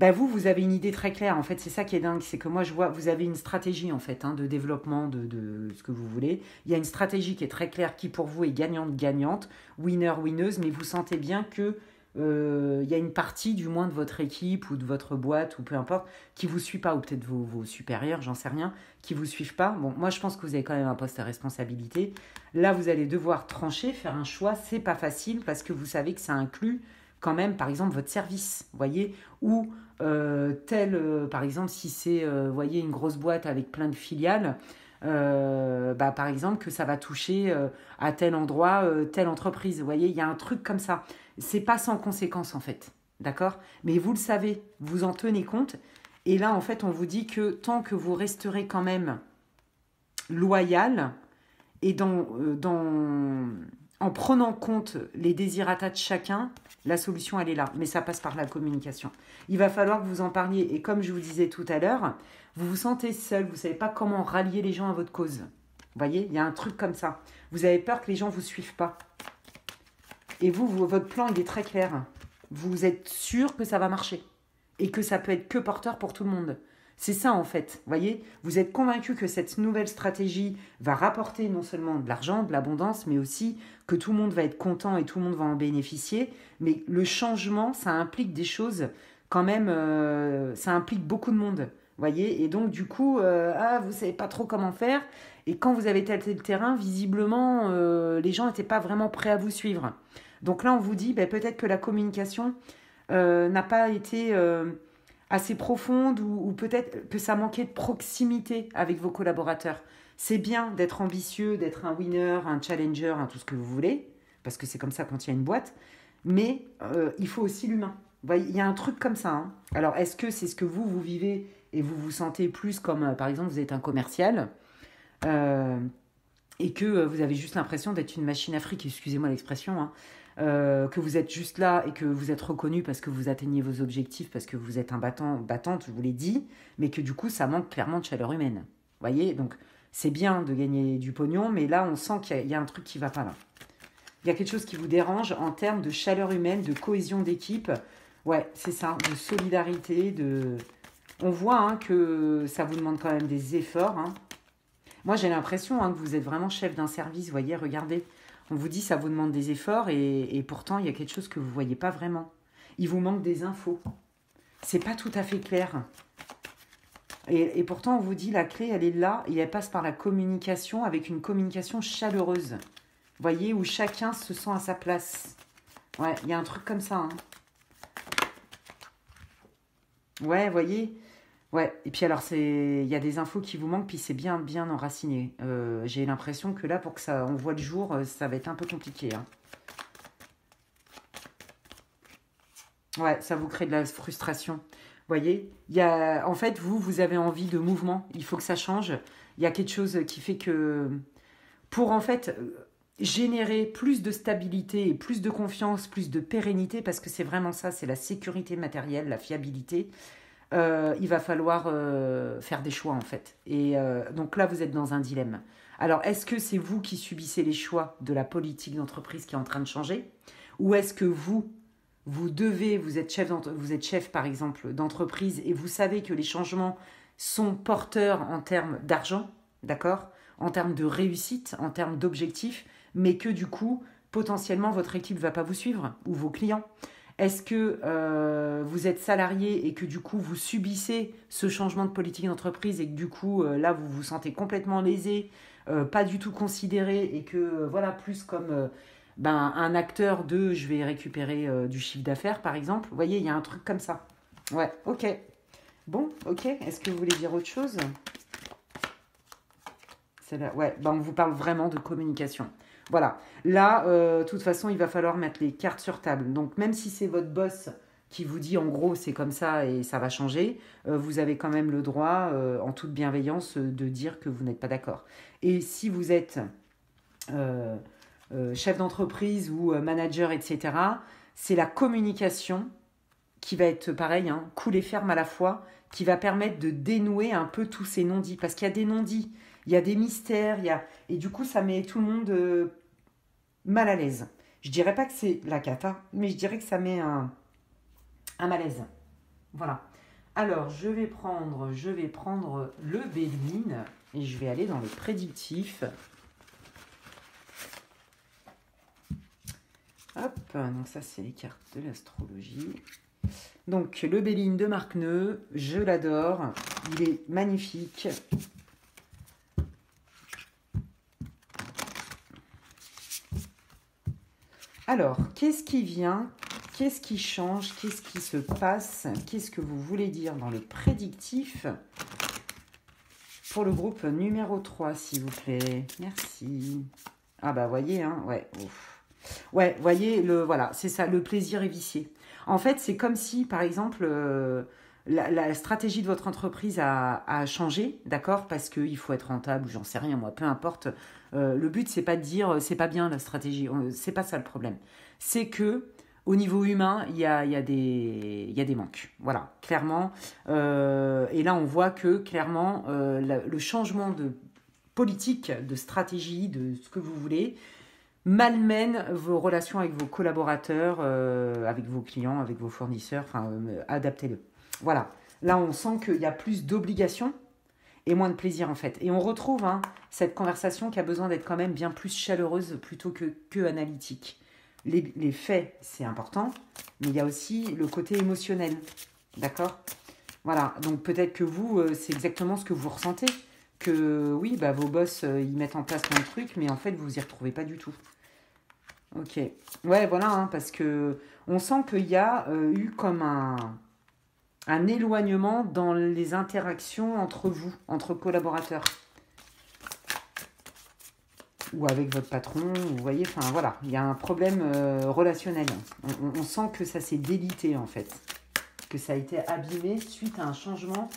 Bah vous avez une idée très claire. En fait, c'est ça qui est dingue. C'est que moi, je vois, vous avez une stratégie, en fait, hein, de développement de ce que vous voulez. Il y a une stratégie qui est très claire, qui pour vous est gagnante-gagnante, winner-winneuse, mais vous sentez bien que il y a une partie, du moins, de votre équipe ou de votre boîte, ou peu importe, qui vous suit pas, ou peut-être vos supérieurs, j'en sais rien, qui vous suivent pas. Bon, moi, je pense que vous avez quand même un poste à responsabilité. Là, vous allez devoir trancher, faire un choix. C'est pas facile parce que vous savez que ça inclut quand même, par exemple, votre service, voyez, ou par exemple, si c'est, voyez, une grosse boîte avec plein de filiales, par exemple, que ça va toucher à tel endroit, telle entreprise. Vous voyez, il y a un truc comme ça. C'est pas sans conséquence, en fait. D'accord? Mais vous le savez, vous en tenez compte. Et là, en fait, on vous dit que tant que vous resterez quand même loyal et en prenant compte les désirata de chacun, la solution, elle est là. Mais ça passe par la communication. Il va falloir que vous en parliez. Et comme je vous disais tout à l'heure, vous vous sentez seul, vous ne savez pas comment rallier les gens à votre cause. Vous voyez, il y a un truc comme ça. Vous avez peur que les gens ne vous suivent pas. Et votre plan, il est très clair. Vous êtes sûr que ça va marcher. Et que ça peut être que porteur pour tout le monde. C'est ça, en fait. Vous voyez, vous êtes convaincu que cette nouvelle stratégie va rapporter non seulement de l'argent, de l'abondance, mais aussi que tout le monde va être content et tout le monde va en bénéficier. Mais le changement, ça implique des choses quand même, ça implique beaucoup de monde. Vous voyez, et donc du coup, vous ne savez pas trop comment faire. Et quand vous avez tâté le terrain, visiblement, les gens n'étaient pas vraiment prêts à vous suivre. Donc là, on vous dit, peut-être que la communication n'a pas été assez profonde ou peut-être que ça manquait de proximité avec vos collaborateurs. C'est bien d'être ambitieux, d'être un winner, un challenger, tout ce que vous voulez, parce que c'est comme ça qu'on tient une boîte, mais il faut aussi l'humain. Il y a un truc comme ça. Hein. Alors, est-ce que c'est ce que vous vivez et vous vous sentez plus comme, par exemple, vous êtes un commercial et que vous avez juste l'impression d'être une machine à fric, excusez-moi l'expression, hein, que vous êtes juste là et que vous êtes reconnu parce que vous atteignez vos objectifs, parce que vous êtes un battante, je vous l'ai dit, mais que du coup, ça manque clairement de chaleur humaine. Vous voyez, donc c'est bien de gagner du pognon, mais là, on sent qu'il y a un truc qui ne va pas là. Il y a quelque chose qui vous dérange en termes de chaleur humaine, de cohésion d'équipe. Ouais, c'est ça, de solidarité, On voit hein, que ça vous demande quand même des efforts. Hein. Moi, j'ai l'impression hein, que vous êtes vraiment chef d'un service. Vous voyez, regardez. On vous dit ça vous demande des efforts et pourtant, il y a quelque chose que vous ne voyez pas vraiment. Il vous manque des infos. C'est pas tout à fait clair. Et pourtant, on vous dit la clé, elle est là et elle passe par la communication avec une communication chaleureuse. Vous voyez, où chacun se sent à sa place. Ouais, il y a un truc comme ça. Hein. Ouais, vous voyez. Ouais, et puis alors, il y a des infos qui vous manquent, puis c'est bien, bien enraciné. J'ai l'impression que là, pour que ça, on voit le jour, ça va être un peu compliqué. Hein. Ouais, ça vous crée de la frustration. Vous voyez, en fait, vous avez envie de mouvement. Il faut que ça change. Il y a quelque chose qui fait que, pour en fait générer plus de stabilité et plus de confiance, plus de pérennité, parce que c'est vraiment ça, c'est la sécurité matérielle, la fiabilité. Il va falloir faire des choix en fait. Et donc là, vous êtes dans un dilemme. Alors, est-ce que c'est vous qui subissez les choix de la politique d'entreprise qui est en train de changer? Ou est-ce que vous êtes chef par exemple d'entreprise et vous savez que les changements sont porteurs en termes d'argent, d'accord? En termes de réussite, en termes d'objectifs, mais que du coup, potentiellement, votre équipe ne va pas vous suivre ou vos clients? Est-ce que vous êtes salarié et que du coup vous subissez ce changement de politique d'entreprise et que du coup là vous vous sentez complètement lésé, pas du tout considéré et que voilà plus comme un acteur de je vais récupérer du chiffre d'affaires par exemple. Vous voyez, il y a un truc comme ça. Ouais, ok. Bon, ok. Est-ce que vous voulez dire autre chose? C'est là. Ouais, on vous parle vraiment de communication. Voilà. Là, de toute façon, il va falloir mettre les cartes sur table. Donc, même si c'est votre boss qui vous dit, en gros, c'est comme ça et ça va changer, vous avez quand même le droit, en toute bienveillance, de dire que vous n'êtes pas d'accord. Et si vous êtes chef d'entreprise ou manager, etc., c'est la communication qui va être pareil, hein, cool et ferme à la fois, qui va permettre de dénouer un peu tous ces non-dits. Parce qu'il y a des non-dits, il y a des mystères, et du coup, ça met tout le monde mal à l'aise. Je dirais pas que c'est la cata, mais je dirais que ça met un malaise. Voilà. Alors, je vais prendre le Béline et je vais aller dans le prédictif. Hop, donc ça c'est les cartes de l'astrologie. Donc le Béline de Marc Neu, je l'adore, il est magnifique. Alors, qu'est-ce qui vient? Qu'est-ce qui change? Qu'est-ce qui se passe? Qu'est-ce que vous voulez dire dans le prédictif pour le groupe numéro 3, s'il vous plaît? Merci. Ah bah voyez, hein, ouais, ouf. Ouais, voyez, voilà, c'est ça, le plaisir est vicié. En fait, c'est comme si, par exemple, la stratégie de votre entreprise a changé, d'accord? Parce qu'il faut être rentable, j'en sais rien, moi, peu importe. Le but, c'est pas de dire c'est pas bien la stratégie, c'est pas ça le problème. C'est que au niveau humain, il y a des manques. Voilà, clairement. Et là, on voit que clairement, le changement de politique, de stratégie, de ce que vous voulez, malmène vos relations avec vos collaborateurs, avec vos clients, avec vos fournisseurs, enfin, adaptez-le. Voilà, là on sent qu'il y a plus d'obligations et moins de plaisir en fait. Et on retrouve cette conversation qui a besoin d'être quand même bien plus chaleureuse plutôt que analytique. Les faits, c'est important, mais il y a aussi le côté émotionnel, d'accord? Voilà, donc peut-être que vous, c'est exactement ce que vous ressentez, que oui, bah, vos boss, ils mettent en place plein de trucs, mais en fait, vous y retrouvez pas du tout. Ok. Ouais, voilà, parce que on sent qu'il y a eu comme un éloignement dans les interactions entre vous, entre collaborateurs. Ou avec votre patron, vous voyez, enfin voilà, il y a un problème relationnel. On sent que ça s'est délité en fait, que ça a été abîmé suite à un changement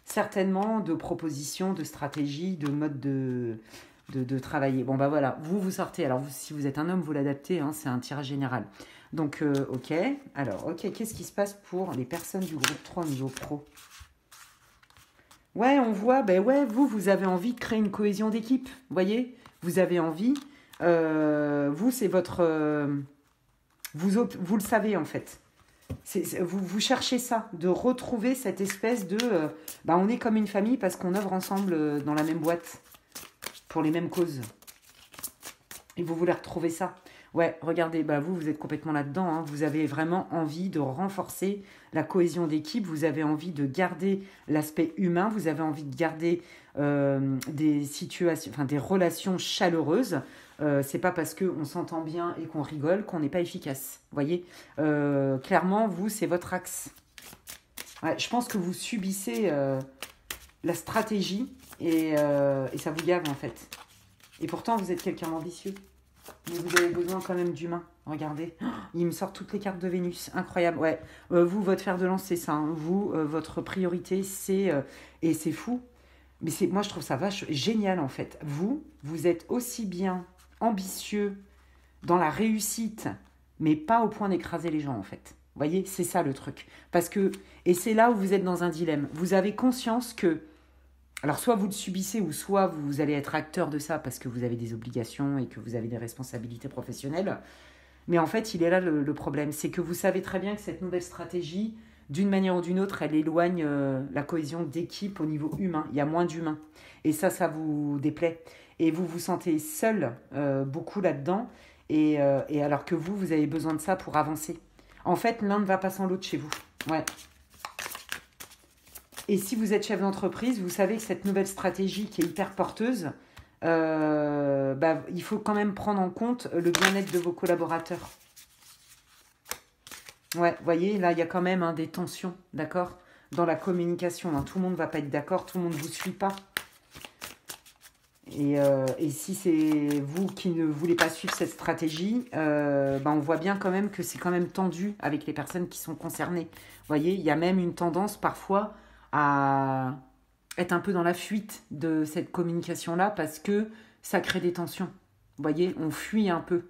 certainement de proposition, de stratégie, de mode de travailler. Bon, bah voilà, vous sortez. Alors, si vous êtes un homme, vous l'adaptez, c'est un tirage général. Donc, ok. Alors, ok, qu'est-ce qui se passe pour les personnes du groupe 3 au niveau pro? Ouais, on voit, ben ouais, vous avez envie de créer une cohésion d'équipe, vous voyez? Vous avez envie, vous, c'est votre... vous le savez, en fait. Vous cherchez ça, de retrouver cette espèce de... on est comme une famille parce qu'on œuvre ensemble dans la même boîte, pour les mêmes causes. Et vous voulez retrouver ça. Ouais, regardez, vous êtes complètement là-dedans. Vous avez vraiment envie de renforcer la cohésion d'équipe. Vous avez envie de garder l'aspect humain. Vous avez envie de garder des situations, enfin des relations chaleureuses. C'est pas parce qu'on s'entend bien et qu'on rigole qu'on n'est pas efficace. Vous voyez, clairement, vous, c'est votre axe. Ouais, je pense que vous subissez la stratégie et ça vous gave en fait. Et pourtant, vous êtes quelqu'un d'ambitieux. Mais vous avez besoin quand même d'humain. Regardez, il me sort toutes les cartes de Vénus. Incroyable. Ouais, vous, votre fer de lance, c'est ça. Vous, votre priorité, c'est... et c'est fou. Mais moi, je trouve ça génial, en fait. Vous êtes aussi bien ambitieux dans la réussite, mais pas au point d'écraser les gens, en fait. Vous voyez, c'est ça le truc. Parce que... Et c'est là où vous êtes dans un dilemme. Vous avez conscience que... Alors, soit vous le subissez, ou soit vous allez être acteur de ça parce que vous avez des obligations et que vous avez des responsabilités professionnelles. Mais en fait, il est là le problème. C'est que vous savez très bien que cette nouvelle stratégie, d'une manière ou d'une autre, elle éloigne la cohésion d'équipe au niveau humain. Il y a moins d'humains. Et ça vous déplaît. Et vous vous sentez seul beaucoup là-dedans. Et alors que vous avez besoin de ça pour avancer. En fait, l'un ne va pas sans l'autre chez vous. Ouais. Et si vous êtes chef d'entreprise, vous savez que cette nouvelle stratégie qui est hyper porteuse, il faut quand même prendre en compte le bien-être de vos collaborateurs. Ouais, vous voyez, là, il y a quand même des tensions, d'accord? Dans la communication, tout le monde ne va pas être d'accord, tout le monde ne vous suit pas. Et si c'est vous qui ne voulez pas suivre cette stratégie, on voit bien quand même que c'est quand même tendu avec les personnes qui sont concernées. Vous voyez, il y a même une tendance parfois à être un peu dans la fuite de cette communication-là parce que ça crée des tensions. Vous voyez, on fuit un peu.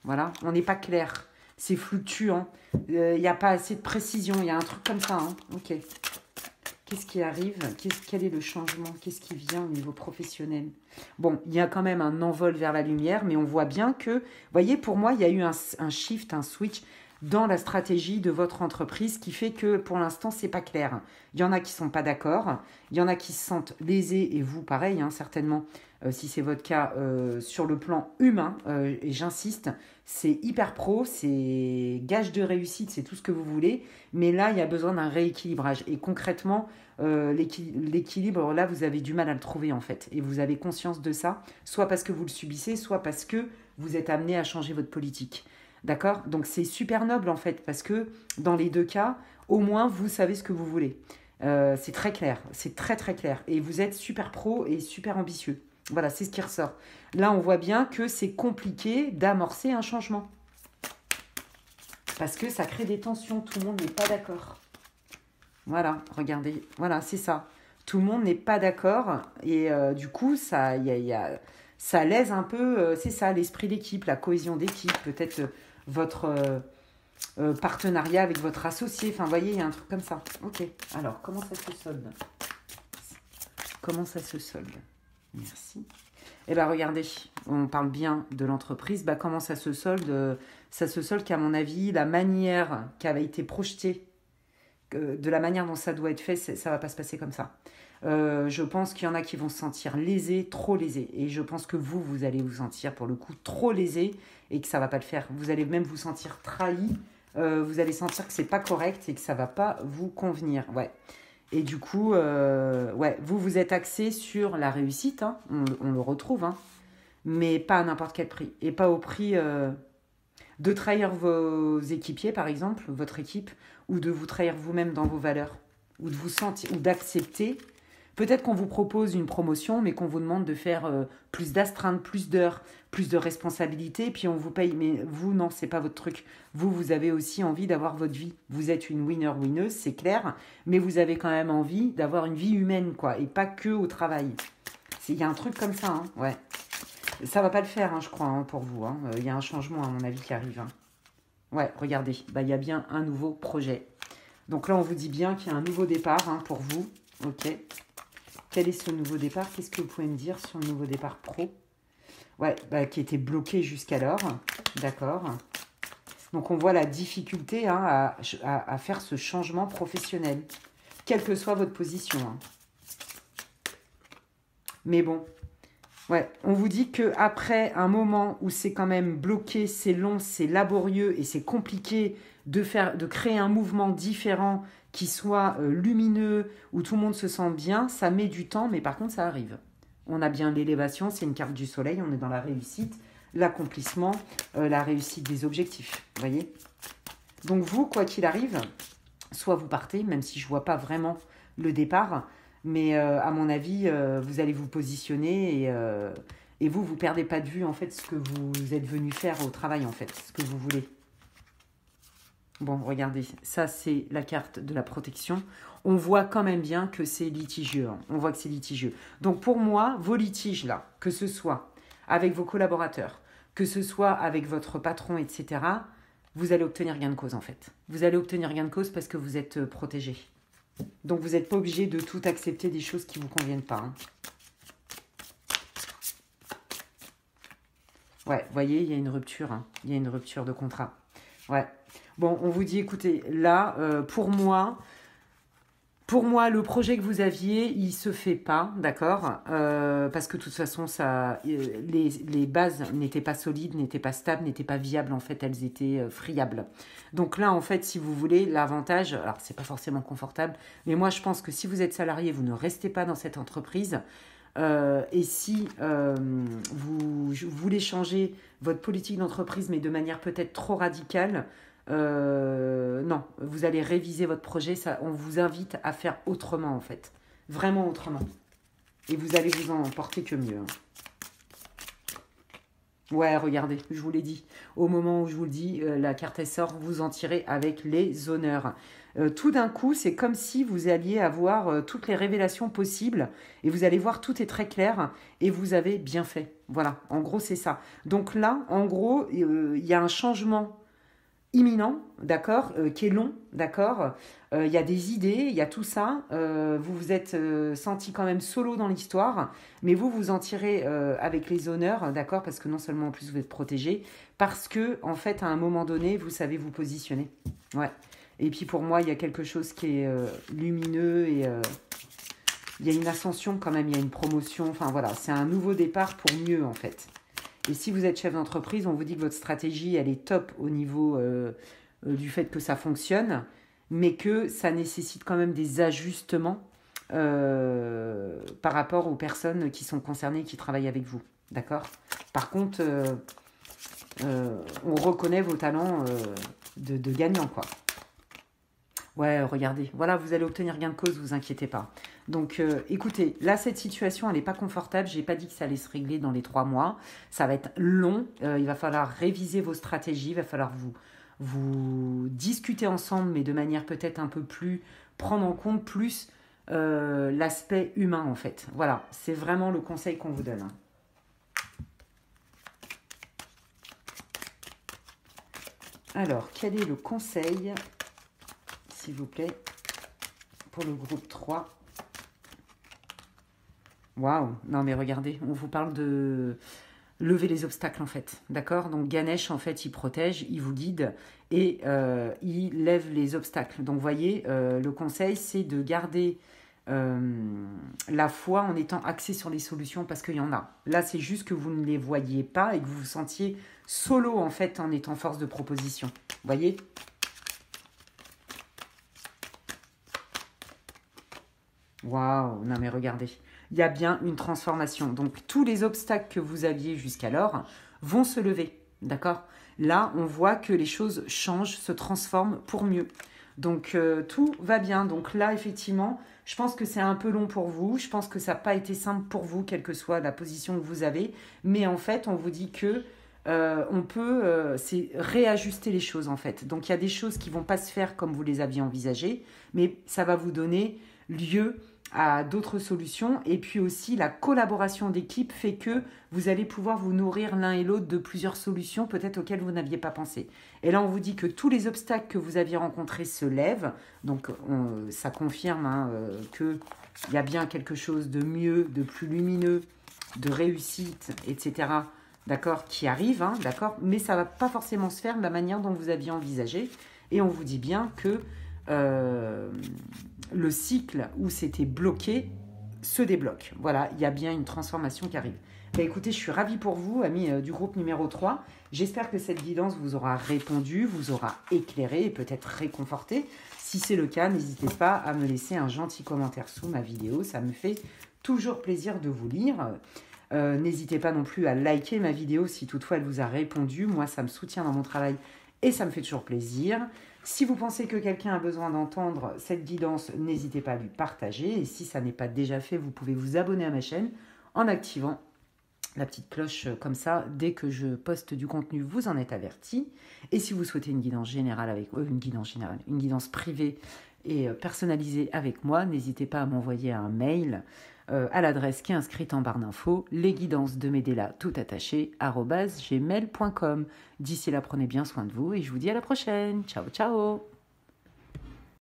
Voilà, on n'est pas clair. C'est fluctuant. Il n'y a pas assez de précision. Il y a un truc comme ça. Ok. Qu'est-ce qui arrive? Quel est le changement? Qu'est-ce qui vient au niveau professionnel? Bon, il y a quand même un envol vers la lumière, mais on voit bien que... Vous voyez, pour moi, il y a eu un shift, un switch. dans la stratégie de votre entreprise qui fait que pour l'instant, c'est pas clair. Il y en a qui sont pas d'accord, il y en a qui se sentent lésés, et vous, pareil, hein, certainement, si c'est votre cas, sur le plan humain, et j'insiste, c'est hyper pro, c'est gage de réussite, c'est tout ce que vous voulez, mais là, il y a besoin d'un rééquilibrage. Et concrètement, l'équilibre, là, vous avez du mal à le trouver, en fait, et vous avez conscience de ça, soit parce que vous le subissez, soit parce que vous êtes amené à changer votre politique. D'accord? Donc c'est super noble en fait, parce que dans les deux cas, au moins vous savez ce que vous voulez. C'est très clair, c'est très très clair. Et vous êtes super pro et super ambitieux. Voilà, c'est ce qui ressort. Là, on voit bien que c'est compliqué d'amorcer un changement. Parce que ça crée des tensions, tout le monde n'est pas d'accord. Voilà, regardez, voilà, c'est ça. Tout le monde n'est pas d'accord et du coup, ça lèse un peu, c'est ça, l'esprit d'équipe, la cohésion d'équipe, peut-être votre partenariat avec votre associé. Enfin, vous voyez, il y a un truc comme ça. Ok, alors, comment ça se solde? Comment ça se solde? Merci. Eh bien, regardez, on parle bien de l'entreprise. Bah, comment ça se solde? Ça se solde qu'à mon avis, la manière qui avait été projetée, de la manière dont ça doit être fait, ça ne va pas se passer comme ça. Je pense qu'il y en a qui vont se sentir lésés, trop lésés. Et je pense que vous allez vous sentir pour le coup trop lésés et que ça ne va pas le faire. Vous allez même vous sentir trahi. Vous allez sentir que c'est pas correct et que ça ne va pas vous convenir. Ouais. Et du coup, ouais, vous êtes axé sur la réussite. Hein, on le retrouve. Hein, mais pas à n'importe quel prix. Et pas au prix de trahir vos équipiers, par exemple, votre équipe, ou de vous trahir vous-même dans vos valeurs, ou de vous sentir, ou d'accepter. Peut-être qu'on vous propose une promotion, mais qu'on vous demande de faire plus d'astreintes, plus d'heures, plus de responsabilités, puis on vous paye. Mais vous, non, c'est pas votre truc. Vous avez aussi envie d'avoir votre vie. Vous êtes une winner-winneuse, c'est clair, mais vous avez quand même envie d'avoir une vie humaine, quoi, et pas que au travail. Il y a un truc comme ça, hein, ouais. Ça va pas le faire, hein, je crois, hein, pour vous. Hein. Y a un changement, à mon avis, qui arrive. Hein. Ouais, regardez, bah, y a bien un nouveau projet. Donc là, on vous dit bien qu'il y a un nouveau départ hein, pour vous. Ok. Quel est ce nouveau départ? Qu'est-ce que vous pouvez me dire sur le nouveau départ pro? Ouais, bah, qui était bloqué jusqu'alors. D'accord. Donc on voit la difficulté hein, à faire ce changement professionnel, quelle que soit votre position. Hein. Mais bon, ouais, on vous dit qu'après un moment où c'est quand même bloqué, c'est long, c'est laborieux et c'est compliqué de créer un mouvement différent qui soit lumineux, où tout le monde se sent bien, ça met du temps, mais par contre ça arrive. On a bien l'élévation, c'est une carte du soleil, on est dans la réussite, l'accomplissement, la réussite des objectifs, vous voyez. Donc vous, quoi qu'il arrive, soit vous partez, même si je ne vois pas vraiment le départ, mais à mon avis, vous allez vous positionner et vous ne perdez pas de vue en fait ce que vous êtes venu faire au travail en fait, ce que vous voulez. Bon, regardez, ça c'est la carte de la protection. On voit quand même bien que c'est litigieux. Hein. On voit que c'est litigieux. Donc pour moi, vos litiges là, que ce soit avec vos collaborateurs, que ce soit avec votre patron, etc., vous allez obtenir gain de cause en fait. Vous allez obtenir gain de cause parce que vous êtes protégé. Donc vous n'êtes pas obligé de tout accepter des choses qui ne vous conviennent pas. Hein. Ouais, vous voyez, il y a une rupture. Hein. Il y a une rupture de contrat. Ouais. Bon, on vous dit, écoutez, là, pour moi, le projet que vous aviez, il ne se fait pas, d'accord parce que de toute façon, les bases n'étaient pas solides, n'étaient pas stables, n'étaient pas viables, en fait, elles étaient friables. Donc là, en fait, si vous voulez, l'avantage, alors c'est pas forcément confortable, mais moi, je pense que si vous êtes salarié, vous ne restez pas dans cette entreprise. Et si vous voulez changer votre politique d'entreprise, mais de manière peut-être trop radicale, non, vous allez réviser votre projet. Ça, on vous invite à faire autrement, en fait. Vraiment autrement. Et vous allez vous en porter que mieux. Hein. Ouais, regardez, je vous l'ai dit. Au moment où je vous le dis, la carte elle sort, vous en tirez avec les honneurs. Tout d'un coup, c'est comme si vous alliez avoir toutes les révélations possibles et vous allez voir, tout est très clair et vous avez bien fait. Voilà, en gros, c'est ça. Donc là, en gros, il y a un changement imminent, d'accord, qui est long, d'accord. Il y a des idées, il y a tout ça. Vous vous êtes senti quand même solo dans l'histoire, mais vous en tirez avec les honneurs, d'accord, parce que non seulement en plus vous êtes protégé, parce que en fait à un moment donné vous savez vous positionner. Ouais. Et puis pour moi il y a quelque chose qui est lumineux et il y a une ascension quand même, il y a une promotion. Enfin voilà, c'est un nouveau départ pour mieux en fait. Et si vous êtes chef d'entreprise, on vous dit que votre stratégie, elle est top au niveau du fait que ça fonctionne, mais que ça nécessite quand même des ajustements par rapport aux personnes qui sont concernées, qui travaillent avec vous. D'accord? Par contre, on reconnaît vos talents de gagnant, quoi. Ouais, regardez, voilà, vous allez obtenir gain de cause, vous inquiétez pas. Donc, écoutez, là, cette situation, elle n'est pas confortable. Je n'ai pas dit que ça allait se régler dans les 3 mois. Ça va être long. Il va falloir réviser vos stratégies. Il va falloir vous discuter ensemble, mais de manière peut-être un peu plus... prendre en compte plus l'aspect humain, en fait. Voilà, c'est vraiment le conseil qu'on vous donne. Hein. Alors, quel est le conseil, s'il vous plaît, pour le groupe 3 ? Waouh, non mais regardez, on vous parle de lever les obstacles en fait, d'accord? Donc Ganesh en fait il protège, il vous guide et il lève les obstacles. Donc vous voyez, le conseil c'est de garder la foi en étant axé sur les solutions parce qu'il y en a. Là c'est juste que vous ne les voyez pas et que vous vous sentiez solo en fait en étant force de proposition. Vous voyez? Waouh, non mais regardez. Il y a bien une transformation. Donc, tous les obstacles que vous aviez jusqu'alors vont se lever, d'accord? Là, on voit que les choses changent, se transforment pour mieux. Donc, tout va bien. Donc là, effectivement, je pense que c'est un peu long pour vous. Je pense que ça n'a pas été simple pour vous, quelle que soit la position que vous avez. Mais en fait, on vous dit que on peut c'est réajuster les choses, en fait. Donc, il y a des choses qui ne vont pas se faire comme vous les aviez envisagées, mais ça va vous donner lieu à d'autres solutions. Et puis aussi, la collaboration d'équipe fait que vous allez pouvoir vous nourrir l'un et l'autre de plusieurs solutions, peut-être auxquelles vous n'aviez pas pensé. Et là, on vous dit que tous les obstacles que vous aviez rencontrés se lèvent. Donc, ça confirme qu'il y a bien quelque chose de mieux, de plus lumineux, de réussite, etc., d'accord, qui arrive, hein, d'accord, mais ça ne va pas forcément se faire de la manière dont vous aviez envisagé. Et on vous dit bien que le cycle où c'était bloqué se débloque. Voilà, il y a bien une transformation qui arrive. Bah, écoutez, je suis ravie pour vous, amis du groupe numéro 3. J'espère que cette guidance vous aura répondu, vous aura éclairé et peut-être réconforté. Si c'est le cas, n'hésitez pas à me laisser un gentil commentaire sous ma vidéo. Ça me fait toujours plaisir de vous lire. N'hésitez pas non plus à liker ma vidéo si toutefois elle vous a répondu. Moi, ça me soutient dans mon travail et ça me fait toujours plaisir. Si vous pensez que quelqu'un a besoin d'entendre cette guidance, n'hésitez pas à lui partager. Et si ça n'est pas déjà fait, vous pouvez vous abonner à ma chaîne en activant la petite cloche comme ça. Dès que je poste du contenu, vous en êtes averti. Et si vous souhaitez une guidance générale une guidance privée et personnalisée avec moi, n'hésitez pas à m'envoyer un mail à l'adresse qui est inscrite en barre d'infos, lesguidances de Medela tout attaché @gmail.com. D'ici là, prenez bien soin de vous et je vous dis à la prochaine. Ciao, ciao.